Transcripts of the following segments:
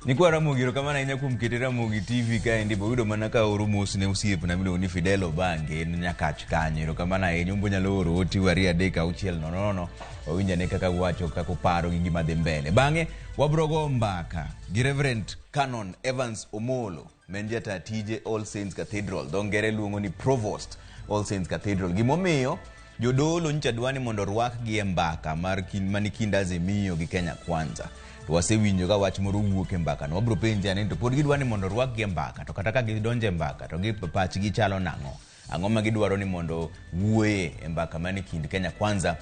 Ni kwa Ramogi kama na ina kumkete Ramogi TV kaendi bodo manaka orumos ne usiep na milo ni Fidelo bange nyakach kanyo kama na nyumbo nyaloro oti waria deka uchiel no owinja ne kaka wacho kako paro gi gima dhi mbele bange wabrogo mbaka gi Reverend Canon Evans Omolo menjata tije All Saints Cathedral dongere luongo ni Provost All Saints Cathedral gimomiyo jodolo ncha dwani mondo rwak gi mbaka mar manikinda Azimio gi Kenya Kwanza wasewinjo ka wach moro wuok e mbaka no wabro penja ni to pod gidwani mondo rwak gi mbaka to kata ka gidonje mbaka to gi pach gi chalo ang'o ma gidwaro ni mondo wuoye e mbaka manikind Kenya Kwanza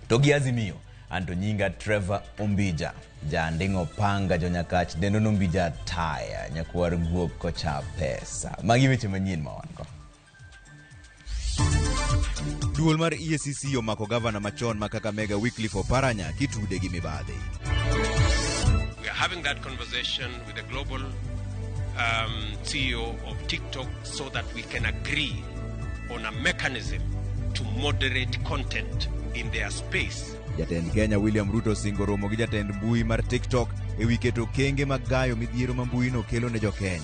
to gi Azimio. Anto nyinga Trevor Ombija jandingo panga jonyakach dendo nombija taya nyakwar guok kocha pesa magi weche manyien mawanko. Duol mar EACC omako gavana machon ma Kakamega Wycliffe Oparanya kitude gi mibadhi. We are having that conversation with the global CEO of TikTok so that we can agree on a mechanism to moderate content in their space. Jatend Kenya William Ruto singo romo gi jatend mbui mar TikTok e wiketo kenge magayo midhiero ma mbui no kelo ne jo Kenya.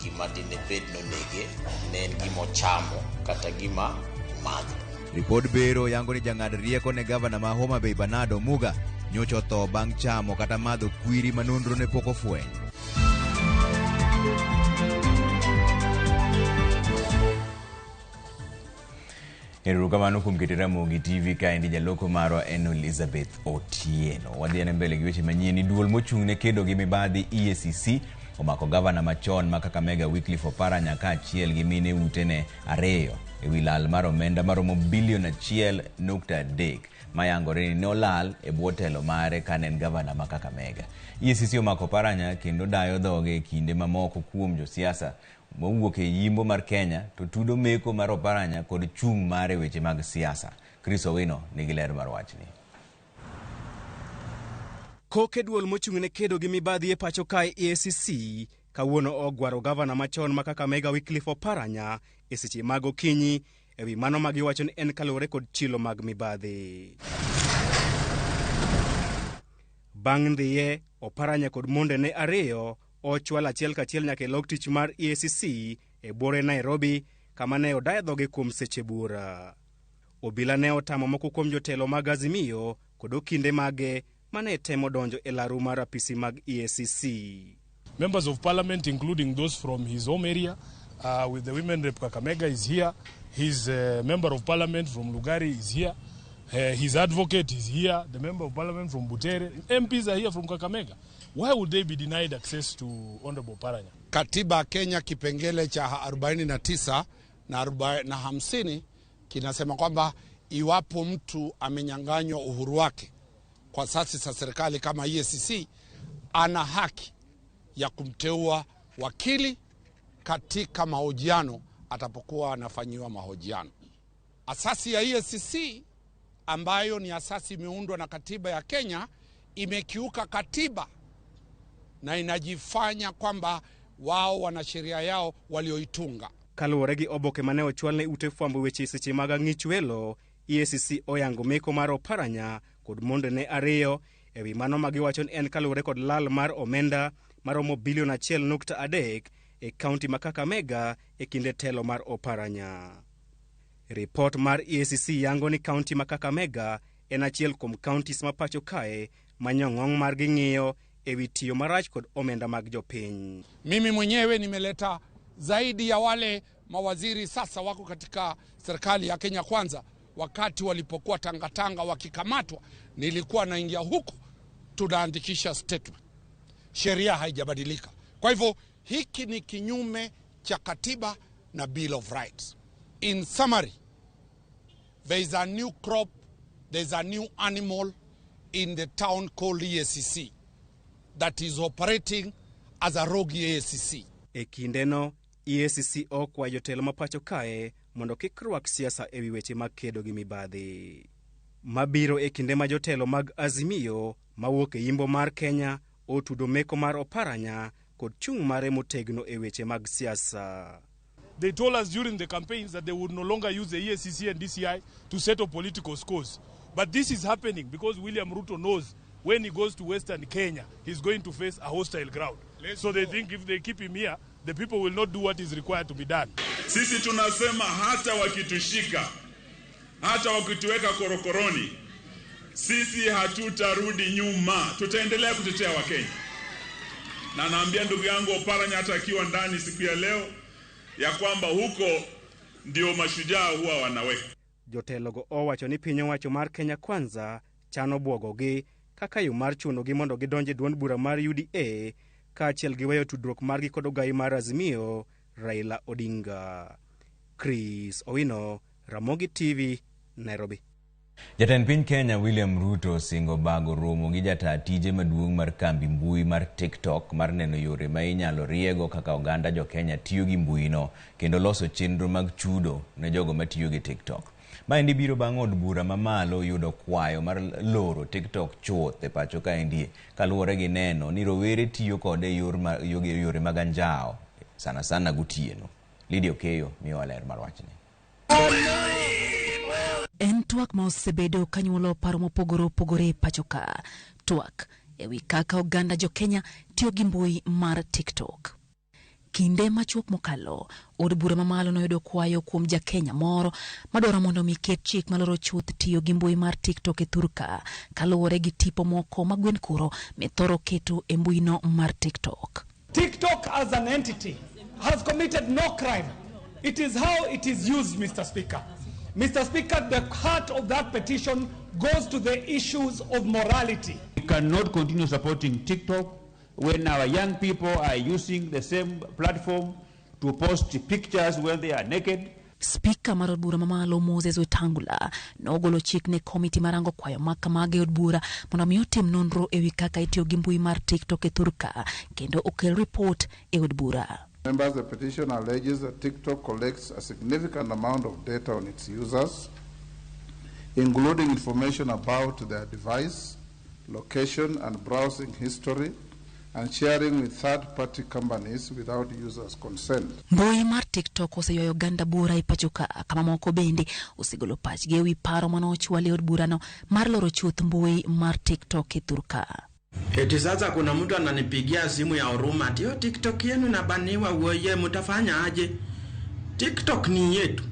Gima dine bed no nege ne gimo chamo kata gima madho. Report bero yango ni jang'ad rieko ne gavana ma Homa Bay Bernardo Muga nyocho tho bang' chamo kata madho kwiri manondro ne pok ofwenyo. Erukamano kuom keto Ramogi TV kaendi jaloko marwa en Elizabeth Otieno. Wadhi mbele gi weche manyien. Duol mochung' ne kedo gi mibadhi EACC omako gavana machon ma Kakamega Wycliffe Oparanya kaachiel gi mine utene ariyo ewi lal mar omenda maromo bilion 1.3 mayangore ni nolal e bwo telo mare kanen gavana ma Kakamega. EACC omako Oparanya kendo dayo dhoge kinde mamoko kuom josiasa mowuok e yimbo mar Kenya to tudo meko mar Oparanya kod chung' mare weche mag siasa. Chris Owino nigi ler mar wachni. Koke duol mochung' ne kedo gi mibadhi e pacho kae EACC kawuono ogwaro gavana machon ma Kakamega Wycliffe Oparanya e seche mag okinyi ewi mano ma giwacho ni en kalore kod chilo mag mibadhi. Bang' ndhiye Oparanya kod monde ne ariyo ochwal achiel kachiel nyaka e log tich mar EACC e bore Nairobi kama ne odaye dhoge kuom seche bura. Obila ne otamo moko kuom jotelo mag Azimio kod okinde mage mane temo donjo e laru mar apisi mag EACC. Members of Parliament, including those from his home area, with the women rep Kakamega is here. His member of Parliament from Lugari is here. His advocate is here. The member of Parliament from Butere. MPs are here from Kakamega. Why would they be denied access to Honorable Oparanya? Katiba Kenya kipengele cha 49 na 50 kinasema kwamba iwapo mtu amenyang'anywa uhuru wake kwa asasi za serikali kama EACC ana haki ya kumteua wakili katika mahojiano atapokuwa anafanyiwa mahojiano. Asasi ya EACC ambayo ni asasi imeundwa na katiba ya Kenya imekiuka katiba na inajifanya kwamba wao wana sheria yao walioitunga. Kaluwore gi oboke mane ochwal ne ute fwambo weche seche mag ang'ich welo, EACC oyango meko mar Oparanya kod monde ne ariyo ewi mano ma giwacho ni en kaluwore kod lal mar omenda maromo bilion 1.3 e kaunti ma Kakamega e kinde telo mar Oparanya. Report mar EACC yango ni kaunti ma Kakamega en achiel kuom kauntis ma pacho kae manyong'ong' mar ging'iyo ewi tiyo marach kod omenda mag jopiny. Mimi mwenyewe nimeleta zaidi ya wale mawaziri sasa wako katika serikali ya Kenya Kwanza. Wakati walipokuwa tangatanga wakikamatwa, nilikuwa naingia huko tunaandikisha statement. Sheria haijabadilika. Kwa hivyo hiki ni kinyume cha katiba na Bill of Rights. In summary, there is a new crop, there is a new animal in the town called EACC that is operating as a rogue EACC. E kindeno, EACC okwayo jotelo mapacho kae mondo kik rwak siasa ewi weche mag kedo gi mibadhi. Mabiro e kinde ma jotelo mag Azimio mawuok e yimbo mar Kenya otudo meko mar Oparanya kod chung' mare motegno e weche mag siasa. They told us during the campaigns that they would no longer use the EACC and DCI to settle political scores. But this is happening because William Ruto knows when he goes to Western Kenya, he's going to face a hostile crowd. So they think if they keep him here, the people will not do what is required to be done. Sisi tunasema hata wakitushika, hata wakituweka korokoroni, sisi hatutarudi nyuma. Tutaendelea kutetea Wakenya. Na naambia ndugu yangu Oparanya hata akiwa ndani siku ya leo ya kwamba huko ndio mashujaa huwa wanaweka. Jotelogo owacho ni piny owacho mar Kenya Kwanza chano bwogogi kaka yo mar chunogi mondo gidonje duond bura mar UDA kaachiel gi weyo tudruok margi kod ogai mar Azimio Raila Odinga. Chris Owino, Ramogi TV, Nairobi. Jatend piny Kenya William Ruto singo bago romo gi jata tije maduong' mar kambi mbui mar TikTok mar neno yore ma inyalo riego kaka oganda jo Kenya tiyo gi mbuino kendo loso chenro mag chudo ne jogo matiyo gi TikTok. Maendi biro bang' od bura mamalo yudo kwayo mar loro TikTok chuth e pacho kaendi kaluwore gi neno ni rowere tiyo kode yore mag anjao sana gotieno. Lydia Okeyo miyo ler mar wachni. En twak ma osebedo kanyuolo paro mopogore pachoka. Twak ewi kaka oganda jo Kenya tiyo gi mbui mar TikTok. Kinde machuok mokalo, od bura mamalo noyudo kwayo kuom ja Kenya moro madwaro mondo miket chik maloro chuth tiyo gi mbui mar TikTok e thurka kaluwore gi tipo moko magwen kuro mithoro keto e mbuino mar TikTok. TikTok as an entity has committed no crime. It is how it is used, Mr. Speaker. Mr. Speaker, the heart of that petition goes to the issues of morality. We cannot continue supporting TikTok when our young people are using the same platform to post pictures when they are naked. Speaker mar od bura mamalo Moses Wetangula nogolo chik ne komiti marango kwayo makamage od bura mondo mi otim nonro ewi kaka itiyo gi mbui mar TikTok e thurka kendo okel report e od bura. Members, the petition alleges that TikTok collects a significant amount of data on its users, including information about their device, location, and browsing history, and sharing with third-party companies without users' consent. Mbui mar TikTok oseyoyo ganda bura ipachoka kama moko bende osigolo pachgi ewi paro manochwali od burano mar loro chuth mbui mar TikTok e thurka. Eti sasa kuna mtu ananipigia simu ya huruma ati TikTok yenu inabaniwa woye mtafanya aje? TikTok ni yetu.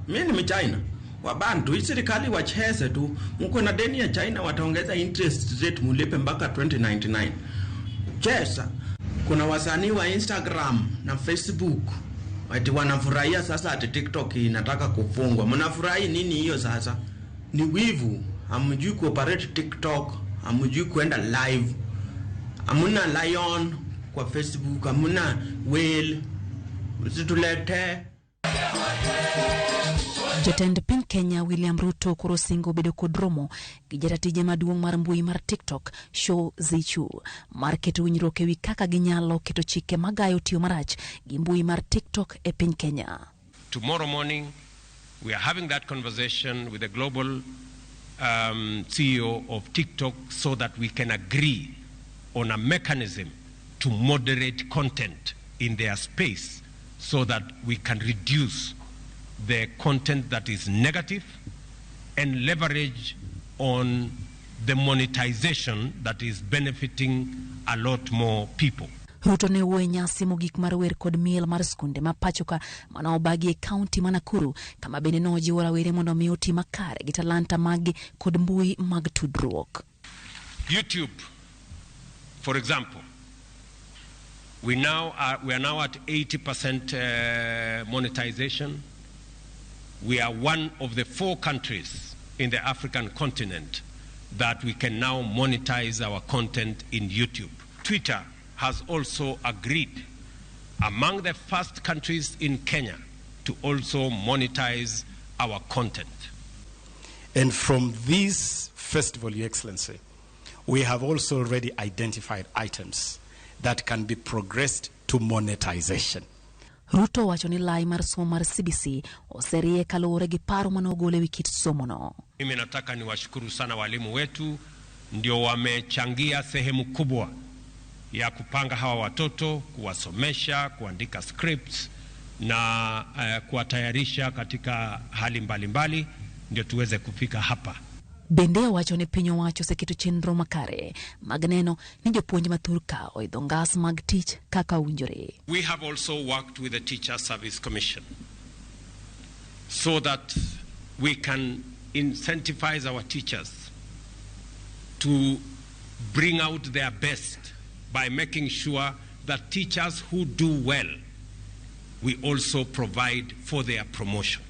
Mimi ni Mchina. Wabantu serikali wacheze tu. Mko na deni ya China wataongeza interest rate mulipe mpaka 2099. Chesa. Kuna wasanii wa Instagram na Facebook ati wanafurahia sasa ati TikTok inataka kufungwa. Mnafurahi nini hiyo sasa? Ni wivu. Hamjui kuoperate TikTok. Hamjui kwenda live. Hamuna lion kwa Facebook, hamuna whale. Usitulete. Jatend piny Kenya William Ruto koro singo bedo kod romo gi jatatije maduong' mar mbui mar TikTok Show Zichu mar keto winjruok ewi kaka ginyalo keto chike magayo tiyo marach gi mbui mar TikTok e piny Kenya. Tomorrow morning we are having that conversation with the global CEO of TikTok so that we can agree on a mechanism to moderate content in their space so that we can reduce the content that is negative and leverage on the monetization that is benefiting a lot more people. Ruto ne wuoyo nyasi mogik mar wer kod miel mar skunde ma pachoka mana obagi e kaunti ma Nakuru kama bende nojiwo rawere mondo mi oti makare gi talanta magi kod mbui mag tudruok. YouTube, for example, we are now at 80% monetization. We are one of the 4 countries in the African continent that we can now monetize our content in YouTube. Twitter has also agreed among the first countries in Kenya to also monetize our content. And from this festival, Your Excellency, we have also already identified items that can be progressed to monetization. Ruto wacho ni lai mar somo mar CBC oserie kaluwore gi paro manogole wi kit somo no. Mimi nataka niwashukuru sana walimu wetu, ndio wamechangia sehemu kubwa ya kupanga hawa watoto, kuwasomesha, kuandika scripts na kuwatayarisha katika hali mbalimbali ndio tuweze kufika hapa. Bende owacho ni piny owacho oseketo chenro makare mag neno ni jopuonj mathurka oidho ngas mag tich kaka owinjore. We have also worked with the Teacher Service Commission so that we can incentivize our teachers to bring out their best by making sure that teachers who do well, we also provide for their promotion.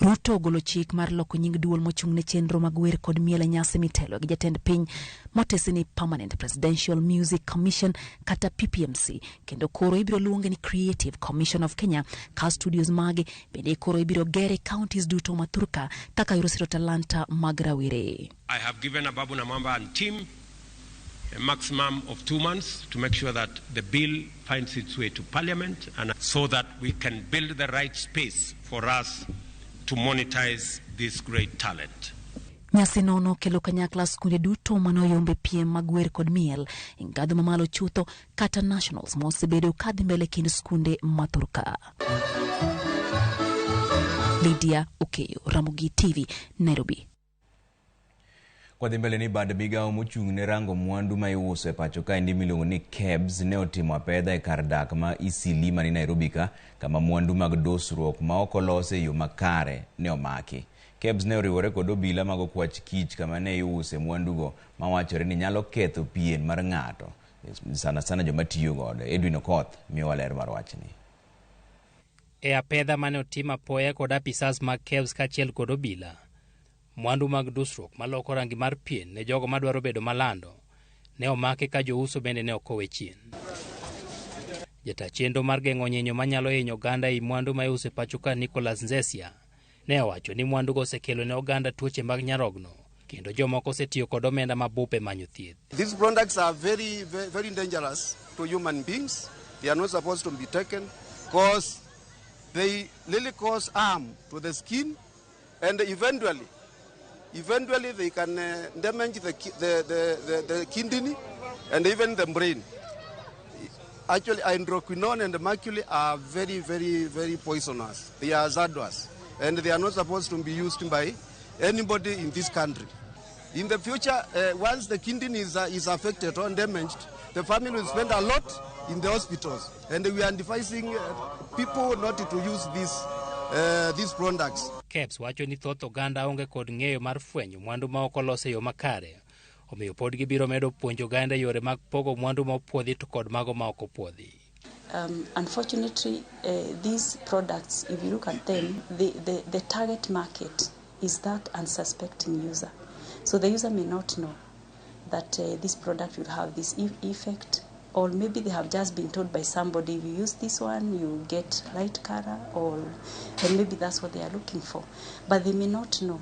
Ruto ogolo chik mar loko nying duol mochung'ne chenro mag wer kod miel e nyasi mitelo gi jatend piny motesi ni Permanent Presidential Music Commission kata PPMC, kendo koro ibiro luonge ni Creative Commission of Kenya ka studios mage bende koro ibiro gere counties duto mathurka kaka yorosiro talanta mag rawere. I have given Ababu Namamba and team a maximum of 2 months to make sure that the bill finds its way to Parliament, and so that we can build the right space for us to monetize this great talent. Nyasi nono kelo kanyakla skunde duto manoyombe piem mag wer kod miel ingadho mamalo chutho kata nationals mosebedo kadhi mbele kind skunde mathurka. Lydia Okeyo, Ramogi TV, Nairobi. Kwa dhimbele ni bad migao mochung'ne rango mwandu ma iuso e pacho ka ndi miluongo ni KEBS ne otimo apedha e kar dak ma Isilima ni Nairobi ka kama mwandu mag dosruok ma ok olose yo makare ne omaki. KEBS ne oriwore kod obila mag okwach kich kama ne iuse mwandugo ma wachore ni nyalo ketho pien mar ng'ato sana joma tiyo godo. Edwin Okoth miyo ler mar wachni. E apedha mane otim apoya kod apisas mag KEBS kachiel kod obila, mwandu mag dusruok maloko rangi mar pien ne jogo madwaro bedo malando ne omake ka jouso bende ne okowe chien. Jata chenro mar geng'o nyinyo manyalo hinyo oganda e mwandu ma iuso e pacho ka Nicholas Nzesia ne owacho ni mwandu go osekelo ne oganda tuoche mag nyarogno kendo jomoko osetiyo kod omenda mabupe manyo thieth. These products are very dangerous to human beings. They are not supposed to be taken because they really cause harm to the skin, and eventually they can damage the kidney and even the brain. Actually, hydroquinone and mercury are very poisonous. They are hazardous, and they are not supposed to be used by anybody in this country. In the future, once the kidney is affected or damaged, the family will spend a lot in the hospitals, and we are advising people not to use these products. KEBS wacho ni thoth oganda onge kod ng'eyo mar fwenyo mwandu ma ok olose yo makare, omiyo pod gibiro medo puonjo oganda yore mag pogo mwandu ma opuodhi to kod mago ma ok opuodhi. Unfortunately, these products, if you look at them, the target market is that unsuspecting user. So the user may not know that this product will have this effect, or maybe they have just been told by somebody, if you use this one, you get light color, and maybe that's what they are looking for. But they may not know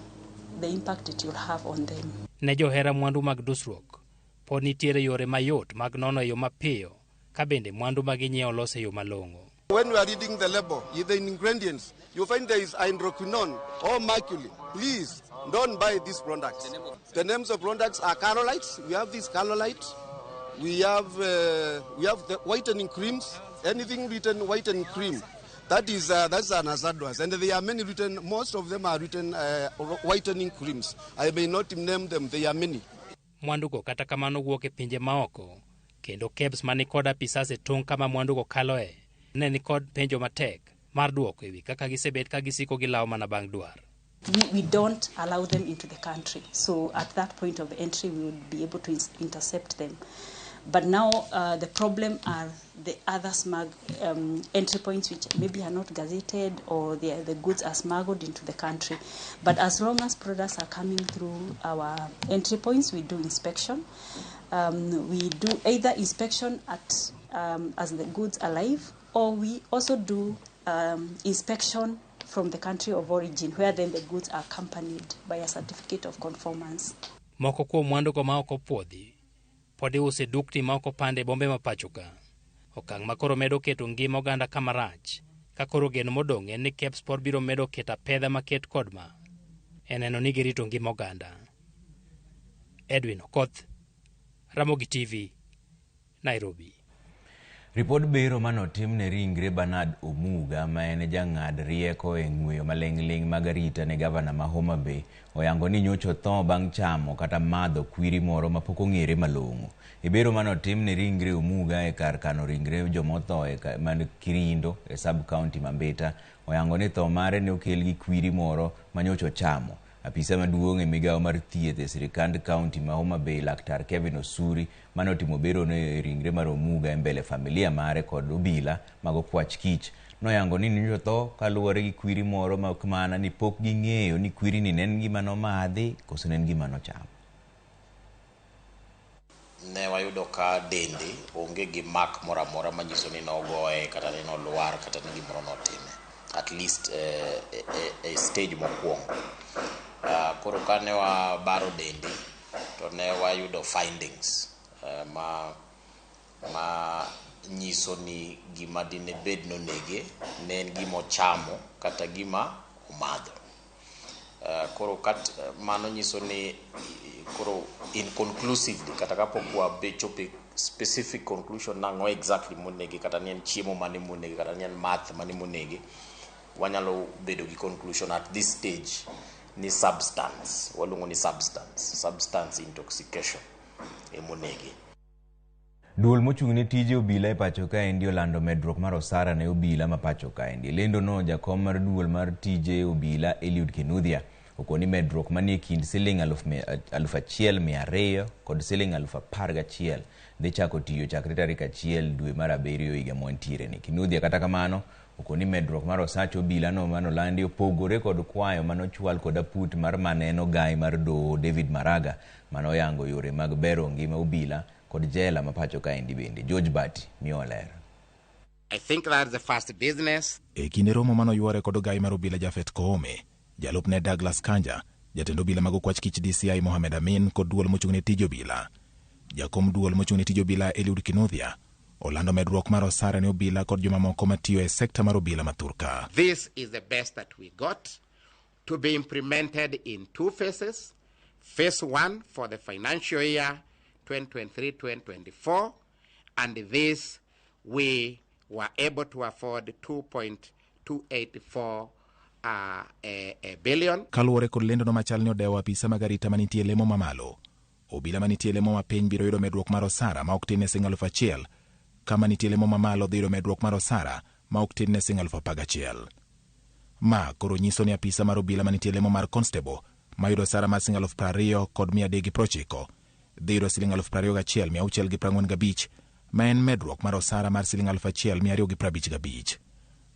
the impact it will have on them. Ne johera mwandu mag dusruok, pod nitiere yore mayot mag nono yo mapiyo, ka bende mwandu mag inyiewo lose yo malong'o. When you are reading the label, the ingredients, you find there is hydroquinone or mercury. Please don't buy these products. The names of products are Carolites. We have these Carolites. We have the whitening creams. Anything written whitening cream, that's an hazardous. And there are many written. Most of them are written whitening creams. I may not name them. There are many. Mwandugo kata kamano wuok e pinje maoko, kendo KEBS mani kod apisas e tong' kama mwandugo kaloe ne ni kod penjo matek mar duoko ewi kaka gisebet ka gisiko gilawo mana bang' dwar. We don't allow them into the country. So at that point of entry, we would be able to intercept them. But now the problem are the other entry points which maybe are not gazetted, or the goods are smuggled into the country. But as long as products are coming through our entry points, we do inspection. We do either inspection at as the goods are live, or we also do inspection from the country of origin, where then the goods are accompanied by a certificate of conformance. Moko kuom mwandugo ma ok opuodhi pod iuse dukni ma ok opande bombe ma pacho ka. Okang' ma koro medo keto ngima oganda kama rach, ka koro geno modong' en ni KEBS pod biro medo keto apedha maket kod ma eneno ni girito ngima oganda. Edwin Okoth, Ramogi TV, Nairobi. Ripod bero manotim ne ringre Bernard Omuga ma en jang'ad rieko e ng'weyo maling'ling mag arita ne gavana ma Homa Bay oyango ni nyocho tho bang' chamo kata madho kwiri moro mapok ong'ere malong'o. E bero manotim ne ringre Omuga e kar kano ringre jomotho man Kirindo e sub-county Mambeta oyango ni tho mare ne okel gi kwiri moro manyocho chamo. Apisa maduong' e migawo mar thieth e sirikand kaunti ma Homa Bay Laktar Kevin Osuri manotimo bero ne ringre mar Omuga e mbele familia mare kod obila mag okwach kich noyango ni nyocho tho kaluwore gi kwiri moro ma mana ni pok ging'eyo ni kwiri ni nen gima nomadhi koso nen gima nochamo. Ne wayudo ka dende onge gi mak moro amora manyiso ni nogoye kata ni nolwar kata ni gimoro notime, at least a stage mokwongo. Koro kane wabaro dende to ne wayudo findings ma nyiso ni gima dine bed nonege ne en gima ochamo kata gima omadho. Koro mano nyiso ni koro inconclusively kata kapok wabechope specific conclusion nang'o exactly monege kata ni en chiemo mane monege kata ni en math mane monege, wanyalo bedo gi conclusion at this stage ni substance, waluongo ni substance intoxication emonege. Duol mochung' ne tije obila e pacho kaendi olando medruok mar osara ne obila ma pacho kaendi. Lendo no jakom mar duol mar tije obila Eliud Kinuthia okoni medruok manie kind siling 1,200 kod siling 11,000 dhi chako tiyo chakre tarik 1 dwe mar 7 higa mwantiere ni. Kinuthia kata kamano okoni medruok mar osach obila no manolandi opogore kod kwayo manochwal kod aput mar maneno gai mar doho David Maraga manoyango yore mag bero ngima obila kod jela mapacho kaendi bende. George Bati mioler. I think that's the first business. E kinde romo manoyware kod gai mar obila Jafet Koome, jalupne Douglas Kanja, jatend obila mag okwach kich DCI Mohamed Amin kod duol mochung' ne tij obila. Jakom duol mochung' ne tij obila Eliud Kinuthia olando medruok mar osara ne obila kod jomamoko matiyo e sekta mar obila ma Thurka. This is the best that we got to be implemented in 2 phases. Phase 1 for the financial year 2023-2024, and this we were able to afford 2.284 billion. Kaluwore kod lendo no machal ni odewo apisa mag arita manitie lemo mamalo. Obila manitie lemo mapiny biro yudo medruok mar osara ma ok tin ne siling 1,000, kama nitie lemo mamalo dhi yudo medruok mar osara ma ok tin ne siling 11,000. Ma koro nyiso ni apisa mar obila manitie lemo mar constable ma yudo osara mar siling 20,000 kod 390 dhi yudo siling 21,645 ma en medruok mar osara mar siling 1,255.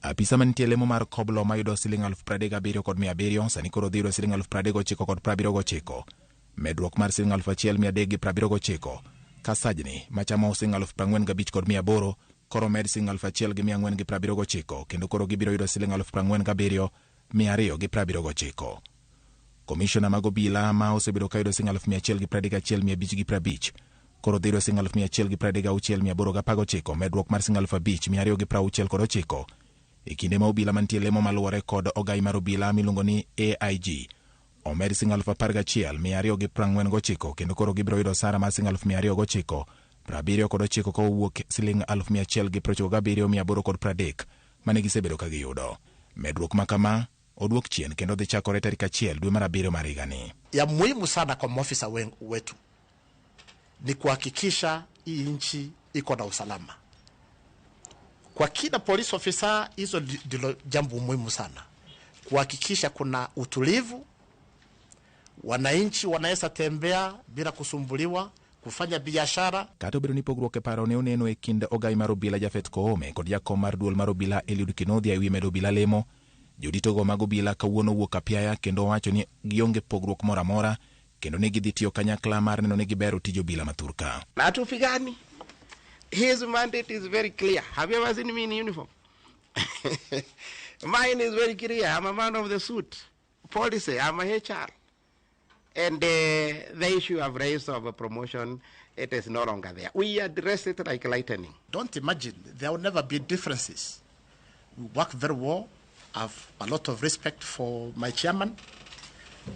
Apisa manitie lemo mar koblo ma yudo siling 37,000 kod 700 sani koro dhi yudo siling 39,000 kod 79, medruok mar siling 1,379, ka sajni machamo siling 45,000 kod 800 koro med siling 1,479 kendo koro gibiro yudo siling 47,279. Komishona mag obila ma osebedo ka yudo siling 131,550 koro dhi yudo siling 136,819, medruok mar siling 5,269 e kinde ma obila mantie lemo maluwore kod ogai mar obila miluongo ni AIG omed siling 11,249 kendo koro gibiro yudo osara mar siling 209,79 ka owuok siling 197,830 mane gisebedo ka giyudo. Medruok makama odwok chien kendo dhi chakore tarik 1 dwe mar 7 mar higani. Ya muhimu sana kwa maofisa wetu ni kuhakikisha hii nchi iko na usalama. Kwa kila police officer, hizo ndilo jambo muhimu sana, kuhakikisha kuna utulivu, wananchi wanaweza tembea bila kusumbuliwa, kufanya biashara. Kata obedo ni pogruok e paro ne oneno e kind ogai mar obila Jafet Koome kod jakom mar duol mar obila Eliud Kinuthia ewi medo obila lemo, joditogo mag obila kawuono wuok apiaya kendo wacho ni gionge pogruok moro amora kendo ne gidhi tiyo kanyakla mar neno ni gibero tij obila ma Thurka. Natupigani. His mandate is very clear. Have you ever seen me in uniform? Mine is very clear. I'm a man of the suit. Policy, I'm a HR. And the issue of raise of a promotion, it is no longer there. We address it like lightning. Don't imagine, there will never be differences. We work very well. I have a lot of respect for my chairman.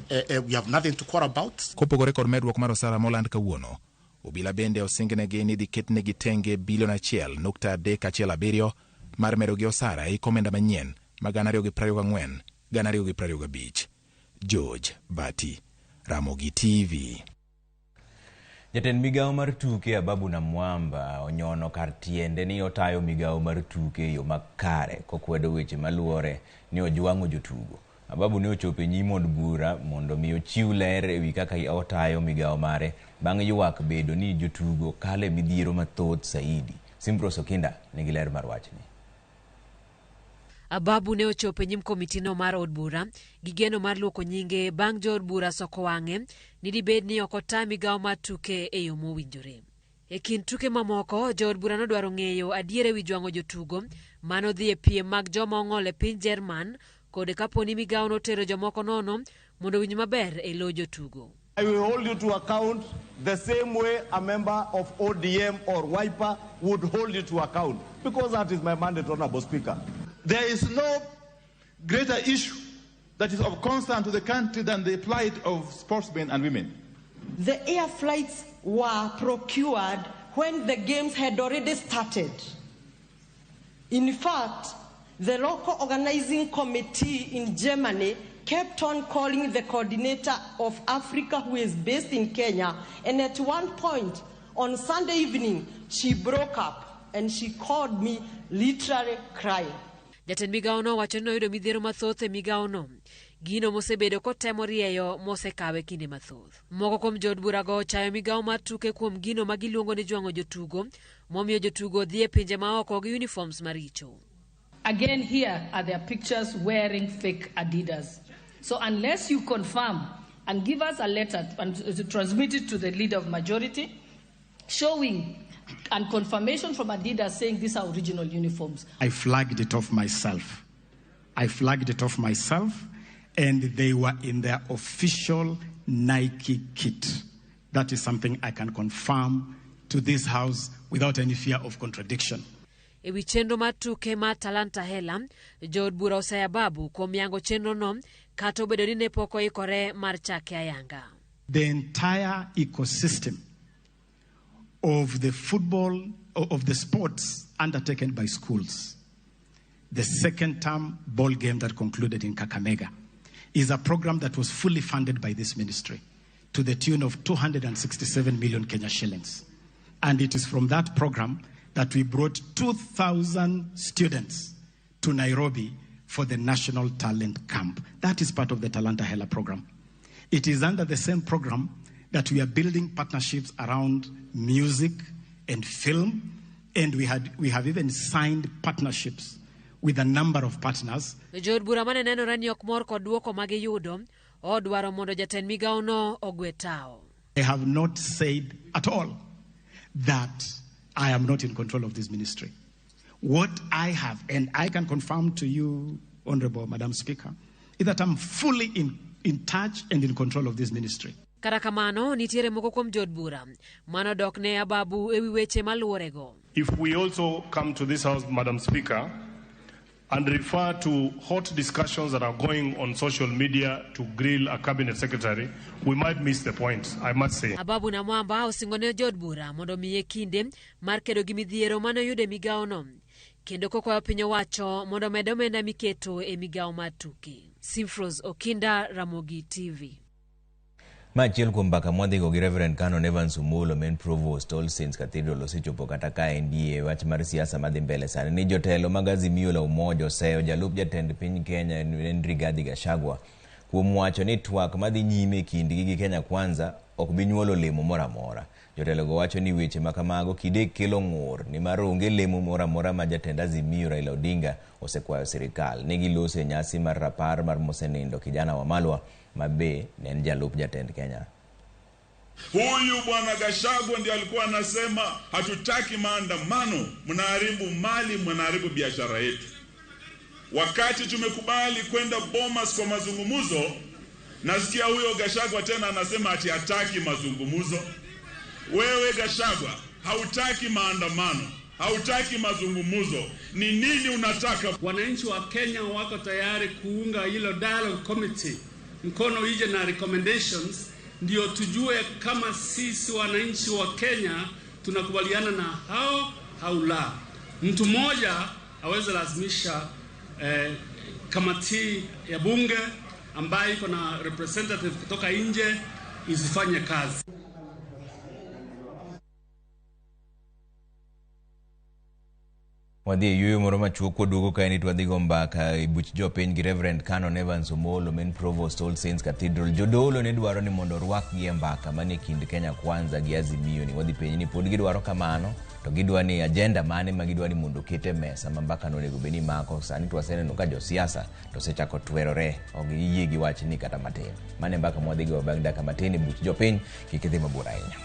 We have nothing to quarrel about. Kopogore kod medruok mar osara moland kawuono, Obila bende osingnegi ni dhi ketnegi tenge bilion 1.317 mar medogi osara ei komenda manyien ma 2024-2025. George Bati, Ramogi TV. Jatend migao mar tuke Ababu na Mwamba onyono kar tiende ni otayo migao mar tuke yo makare kokwedo weche maluore ni ojwang'o jotugo. Ababu ne ochopo e nyim od bura mondo mi ochiw ler ewi kaka otayo migao mare bang' ywak bedo ni jotugo kale midhiero mathoth saidi. Simprose Okinda nigi ler mar wachni. Ababu ne ochopo e nyim komitino mar od bura gi geno mar luoko nyinge bang' jo od bura soko wang'e ni dibed ni ok ota migao mar tuke e yo mowinjore. E kind tuke mamoko, jo od bura nodwaro ng'eyo adier ewi jwang'o jotugo mano dhi e piem mag joma ong'ol e piny Jerman kod kaponi migao notero jomoko nono mondo winj maber e lo jotugo. I will hold you to account the same way a member of ODM or Wiper would hold you to account, because that is my mandate, Honorable Speaker. There is no greater issue that is of concern to the country than the plight of sportsmen and women. The air flights were procured when the games had already started. In fact, the local organizing committee in Germany kept on calling the coordinator of Africa, who is based in Kenya, and at one point on Sunday evening, she broke up and she called me literally crying. Jatend migao no wacho ni oyudo midhiero mathoth e migao no. Gino mosebedo kotemo rieyo mosekawe kinde mathoth. Moko kuom jo od bura go chayo migao mar tuke kuom gino ma giluongo ni jwang'o jotugo, momiyo jotugo dhi e pinje maoko gi uniforms maricho. Again, here are their pictures wearing fake Adidas. So unless you confirm and give us a letter and transmit it to the leader of majority, showing and confirmation from Adidas saying these are original uniforms. I flagged it off myself. And they were in their official Nike kit. That is something I can confirm to this House without any fear of contradiction. Ewi chenro mar tuke mar Talanta Hela, jo od bura oseyo Ababu kuom yango chenro no kata obedo ni ne pok oikore mar chake ayanga. The entire ecosystem of the football, of the sports undertaken by schools, the second term ball game that concluded in Kakamega, is a program that was fully funded by this ministry to the tune of 267 million Kenya shillings. And it is from that program that we brought 2,000 students to Nairobi for the National Talent Camp. That is part of the Talanta Hela program. It is under the same program that we are building partnerships around music and film, and we have even signed partnerships with a number of partners. Jo od bura mane nenore ni ok mor kod duoko ma giyudo, odwaro mondo jatend migao no ogwe tao. I have not said at all that I am not in control of this ministry. What I have, and I can confirm to you, Honorable Madam Speaker, is that I'm fully in touch and in control of this ministry. Kata kamano, nitiere moko kuom jo od bura mano dok ne Ababu ewi weche maluorego. If we also come to this House, Madam Speaker, and refer to hot discussions that are going on social media to grill a cabinet secretary, we might miss the point, I must say. Ababu na Mwamba osingone jo od bura mondo miye kinde mar kedo gi midhiero mano yude migao no, kendo kokwayo piny owacho mondo med omenda miketo e migao mar tuke. Simprose Okinda, Ramogi TV. Machiel kuom mbaka mwadhigo gi Reverend Canon Evans Umulo, main provost All Saints Cathedral, osechopo kata ka ndie wach mar siasa madhi mbele sani. Ni jotelo mag Azimio la Umoja oseyo jalup jatend piny Kenya Rigathi Gachagua kuom wacho ni twak madhi nyime kindgi gi Kenya Kwanza ok bi nyuolo lemo mora mora. Jotelo go wacho ni weche makamago kidek kelo ng'ur ni mar onge lemo mora mora ma jatend Azimio Raila Odinga osekwayo sirikal. Ne gilose e nyasi mar rapar mar mosenindo kijana wa Malwa mabe ne jalup jatend Kenya. Huyu bwana Gachagua ndiye alikuwa anasema hatutaki maandamano, mnaharibu mali, mnaharibu biashara yetu. Wakati tumekubali kwenda Bomas kwa mazungumuzo, nasikia huyo Gachagua tena anasema ati hataki mazungumuzo. Wewe Gachagua, hautaki maandamano, hautaki mazungumuzo. Ni nini unataka? Wananchi wa Kenya wako tayari kuunga hilo dialogue committee mkono ije na recommendations ndio tujue kama sisi wananchi wa Kenya tunakubaliana na hao au la. Mtu mmoja aweze lazimisha kamati ya bunge ambayo iko na representative kutoka nje isifanye kazi. Wadhi yuyo moro machuok duogo kaeni twadhigo mbaka ibuch jopiny gi Reverend Canon Evans Omolo, main Provost All Saints Cathedral. Jodolo ne dwaro ni mondo rwakgi mbaka manie kind Kenya Kwanza gi Azimio. Ni wadhi penji ni pod gidwaro kamano, to gidwa ni agenda mane ma gidwa ni mondo kete mesa mambaka no nego beni mako. Sani twaseneno ka josiasa to sechako twerore ok giyie gi wach ni kata matin. Mane mbaka mwadhigo bang' dakika matin ibuch jopiny kik idhi mabor ahinya.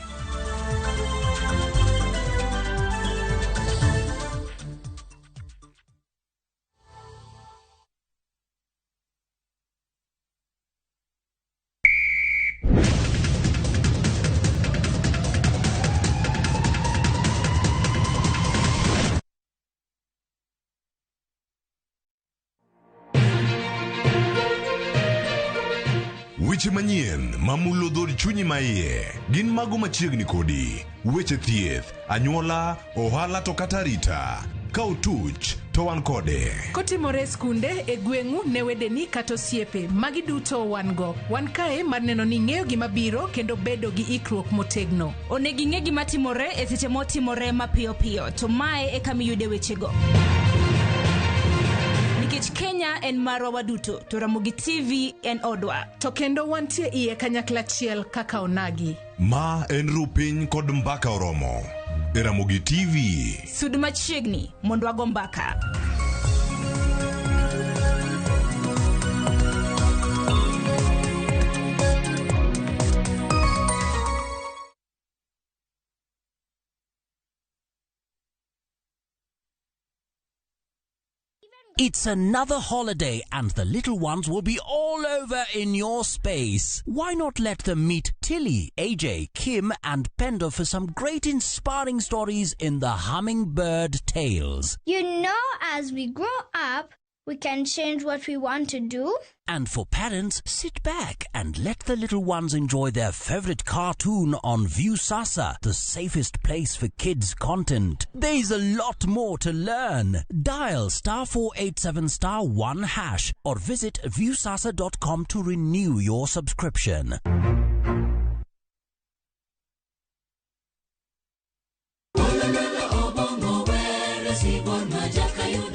Weche manyien mamulo dhod chunyi maiye gin mago machiegni kodi. Weche thieth, anyuola, ohala to kata rita. Ka utuch to wan kode. Kotimore skunde e gweng'u ne wedeni kata osiepe magi duto wan go. Wan kae mar neno ni ng'eyo gima biro kendo bedo gi ikruok motegno. Onegi ng'e gima timore e seche motimore mapiyo piyo. To mae e kama iyude wechego. Nikech Kenya en marwa waduto, to Ramogi TV en odwa. To kendo wantie iye kanyakla achiel kaka onagi. Ma en rupiny kod mbaka oromo. E Ramogi TV. Sud machiegni mondo wago mbaka. It's another holiday and the little ones will be all over in your space. Why not let them meet Tilly, AJ, Kim and Pendo for some great inspiring stories in the Hummingbird Tales. You know, as we grow up, we can change what we want to do. And for parents, sit back and let the little ones enjoy their favorite cartoon on Viewsasa, the safest place for kids' content. There's a lot more to learn. Dial *487*1# or visit viewsasa.com to renew your subscription.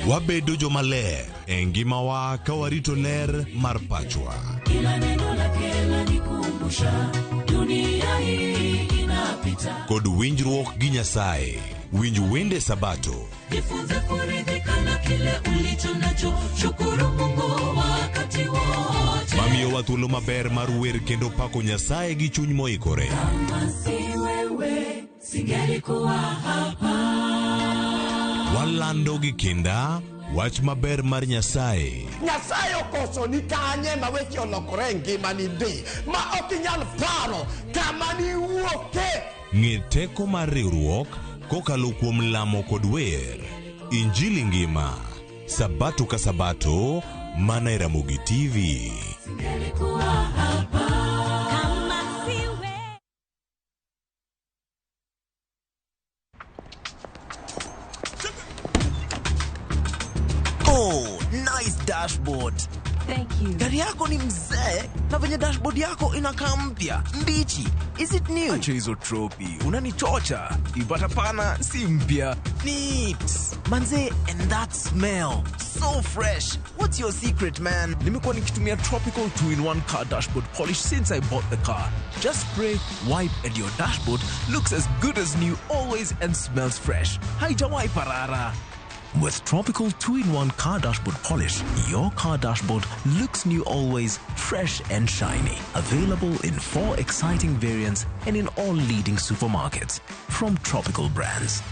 Wabedo jomaler e ngimawa ka warito ler mar pachwa. Kila neno lake lanikumbusha dunia hii inapita. Kod winjruok gi Nyasaye. Winj wende Sabato. Jifunze kuridhika na kile ulicho nacho. Shukuru Mungu wakati wote. Mamiyo wa thuolo maber mar wer kendo pako Nyasaye gi chuny moikore. Kama si wewe singelikuwa hapa. Walando gi kinda wach maber mar Nyasaye. Nyasaye okoso ni kanye ma weche olokore ngimani di ma ok inyal paro kama ni wuoke. Ng'e teko mar riwruok kokalo kuom lamo kod wer. Injili ngima Sabato ka Sabato mana e Ramogi TV. Singelikuwa hapa. Oh, nice dashboard. Thank you. Gari yako ni mzee na venye dashboard yako inakaa mpya, mbichi. Is it new? Acha hizo tropi, unanichocha. Ipata pana si mpya. Neat. Manze, and that smell. So fresh. What's your secret, man? Nimekuwa nikitumia Tropical 2-in-1 car dashboard polish since I bought the car. Just spray, wipe and your dashboard looks as good as new always and smells fresh. Haijawai parara. With Tropical 2-in-1 car dashboard polish, your car dashboard looks new always, fresh and shiny. Available in 4 exciting variants and in all leading supermarkets from Tropical brands.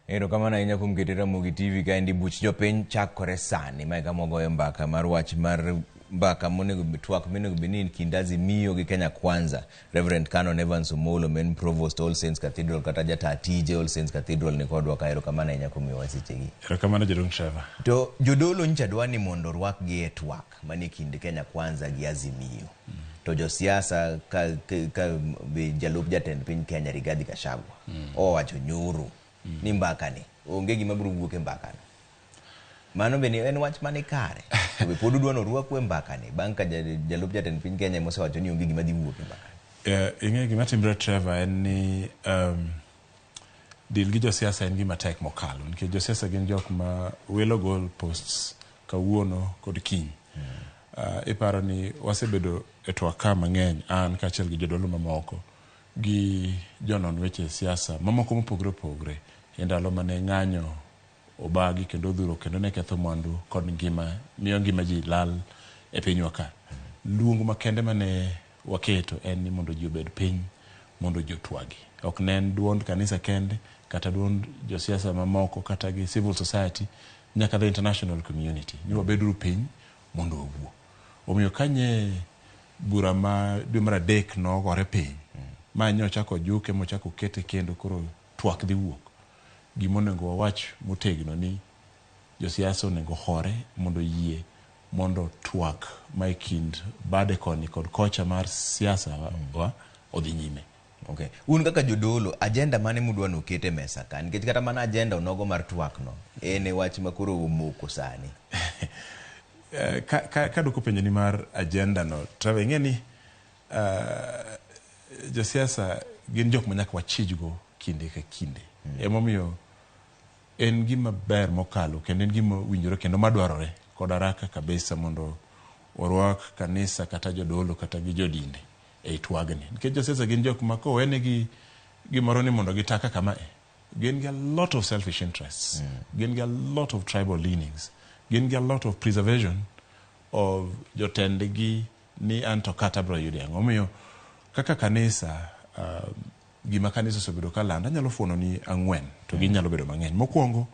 Ero kama na inya kumketera Ramogi TV ka ndi buch jopiny chakore sani ma kama goyo mbaka mar wach mar mbaka monego bitwak monego benin kindazi miyo gi Kenya Kwanza Reverend Canon Evans Omolo men Provost All Saints Cathedral kata jata tije All Saints Cathedral ni kodwa kaero kamana inya kumiwa sichegi. Kamana jodong Trevor. To jodolo ncha dwani mondo rwak gi etwak mani kinde Kenya Kwanza gi Azimio. To josiasa ka jalup jatend piny Kenya Rigathi Gachagua owacho nyoro ni mbaka ni onge gima biro wuok e mbaka ni. Mano beni en wach mane kare. To be pod udwano rwakwe mbaka ni bang' ka jalup jatend piny Kenya mosewacho ni onge gima dhi wuok e mbaka ni. Ing'e gima timre Trevor en ni dil gi josiasa en gima tek mokalo nikech josiasa gin jok ma wilo goal posts kawuono kod kiny. Iparo ni wasebedo e twak ka mang'eny an kaachiel gi jodolo mamoko gi jonon weche siasa mamoko mopogre opogre e ndalo mane ng'anyo obagi kendo dhuro kendo ne ketho mwandu kod ngima miyo ngima ji lal e pinywa ka. Luong makende mane waketo en ni mondo ji obed piny mondo ji otwagi. Ok ne en duond kanisa kende kata duond josiasa mamoko kata gi civil society nyaka the international community ni wabeduru piny mondo owuo. Omiyo kanye bura ma dwe mar adek nogore piny ma nyochako juke mochako kete kendo koro twak dhi wuok. Gimonego wawach motegno ni josiasa onego hore mondo yie mondo twak ma kind bade koni kod kocha mar siasa wa odhi nyime. Okay. Un kaka jodolo agenda mane mudwano kete mesa ka nikech kata mana agenda onogo mar twak no ene wach makoro omoko sani. Ka doko penjo ni mar agenda no Trevor ing'e ni josiasa gin jok ma nyaka wachijgo kinde ka kinde. Emomiyo en gima ber mokalo kendo en gima winjore kendo madwarore kod haraka kabisa mondo orwak kanisa kata jodolo kata gi jodinde e twagni nikech josiasa gin jok ma kowene gi gimoro ni mondo gitaka kama gin gi a lot of selfish interests, gin gi a lot of tribal leanings, gin gi a lot of preservation of jotendgi ni anto kata bro yudi ang'o. Omiyo kaka kanisa gima kanisa osebedo ka landa nyalo fuono ni ang'wen to ginyalo bedo mang'eny. Mokwongo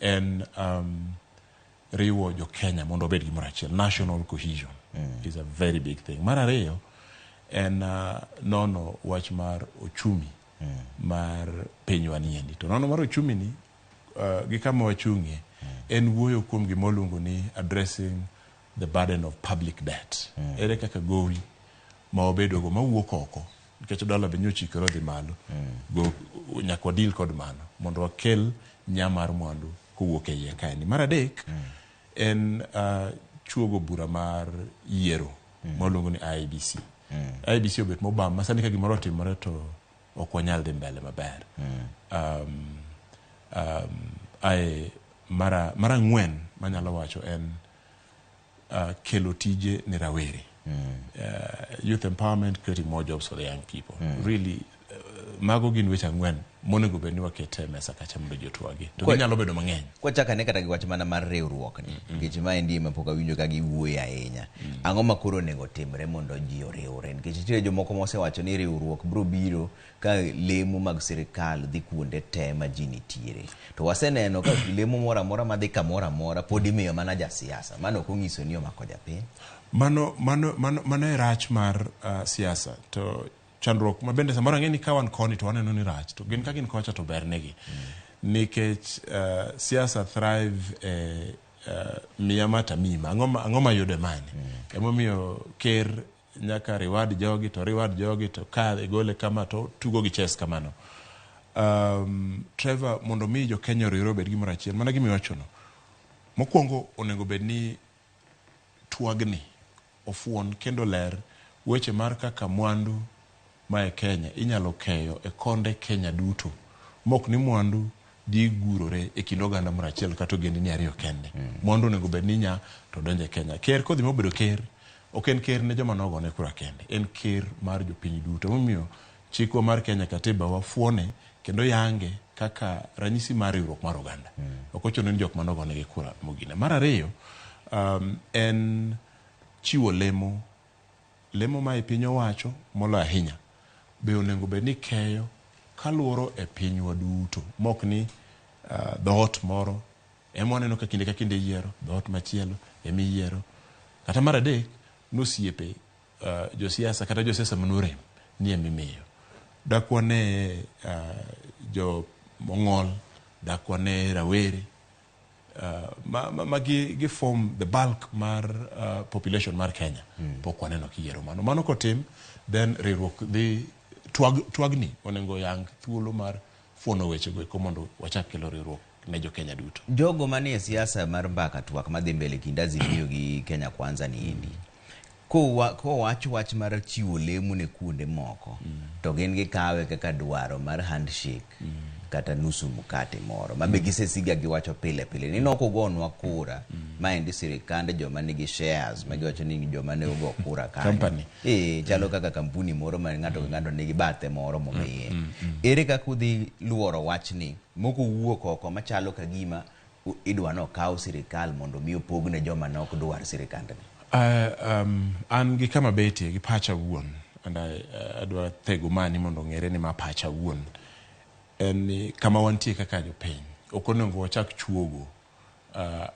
en riwo jo Kenya mondo obed gimoro achiel. National cohesion is a very big thing. Mar ariyo en nono wach mar ochumi mar pinywa niendi. To nono mar ochumi ni gi kama wachung'ie en wuoyo kuom gima oluongo ni addressing the burden of public debt. Ere kaka gowi ma obedogo mawuok oko nikech dola be nyochikore dhi malo go nyaka deal kod mano mondo wakel nyamar mwandu kowuok e iye kae. Mar adek en chuogo bura mar yiero moluongo ni IEBC. IEBC obet mobam masani ka gimoro otimore to ok wanyal dhi mbele maber. Mara ang'wen manyalo wacho en kelo tije ni rawere. Youth empowerment, creating more jobs for the young people. Really, mago gin weche ang'wen monego bed ni wakete mesa kacha mondo jotwagi. To ginyalo bedo mang'eny. Kwachaka ne kata gi wach mana mar riwruok ni. Nikech ma endi ma pok awinjo ka giwuoyo ahinya. Ang'o makoro onego timre mondo ji oriwre nikech nitie jomoko mosewacho ni riwruok biro biro ka lemo mag sirikal dhi kuonde te ma ji nitiere. To waseneno ka lemo moro amora madhi kamoro amora pod imiyo mana jasiasa. Mano ok onyiso ni omako japiny. Mano e rach mar siasa. To chandruok ma bende samoro ang'e ni ka wan koni to waneno ni rach to gin ka gin kocha to ber negi nikech siasa thrive miya mata mima ang'o ma yude mane. Emomiyo ker nyaka reward jogi to ka igole kama to tugo gi chess kamano. Trevor mondo mi jo Kenya riwre bed gimoro achiel mana gima iwachono. Mokwongo onego bed ni twagni ofuon kendo ler weche mar kaka mwandu mae Kenya inyalo keyo e konde Kenya duto mok ni mwandu di gurore e kind oganda moro achiel kata ogendini ariyo kende. Mwandu onego bed ni nya to donje Kenya. Ker kodhi mobedo ker ok en ker ne joma nogone kura kende, en ker mar jopiny duto. Momiyo chikwa mar Kenya katiba wafuone kendo yange kaka ranyisi mar riwruok mar oganda. Ok ochuno ni jok manogone gi kura mogine. Mar ariyo en chiwo lemo ma piny owacho molo ahinya be onego bed ni keyo kaluoro e pinywa duto mok ni dhoot moro ema waneno ka kinde yiero dhoot machielo emi yiero Kata mar adek nosiepe josiasa kata josiasa manorem nie mimiyo. Dakwane jo mongol, dakwane rawere, gi form the bulk mar population mar Kenya. Pokwane no kiero mano. Mano kotim, then riwruok dhi twagni onengo yang thuolo mar fuono weche go komondo wachak kelo riwruok ne jo Kenya duto. Jogo manie siasa mar mbaka twak madhi mbele kind Azimio gi Kenya Kwanza ni indi. Ko wach mar chiwo lemo ne kuonde moko, to gin gikawe kaka dwaro mar handshake kata nusu mkate moro. Mabe gisesiga giwacho pile pile. Ni noko gonwa kura, maendi sirikande joma nigi shares, magiwacho ni joma ne ugo kura kanyo. Company. Chalo kaka kampuni moro ma ng'ato nigi bathe moro momiye. Ere kaka udhi luoro wachni, moko wuok oko machalo kagima idwano kaw sirikal mondo mi opogne joma nok dwar sirikandni. An gi kama betie gi pacha wuon, and adwa thego mani mondo ng'ere ni ma pacha wuon. En kama wantie kaka jo piny. Okonengo wachak chuogo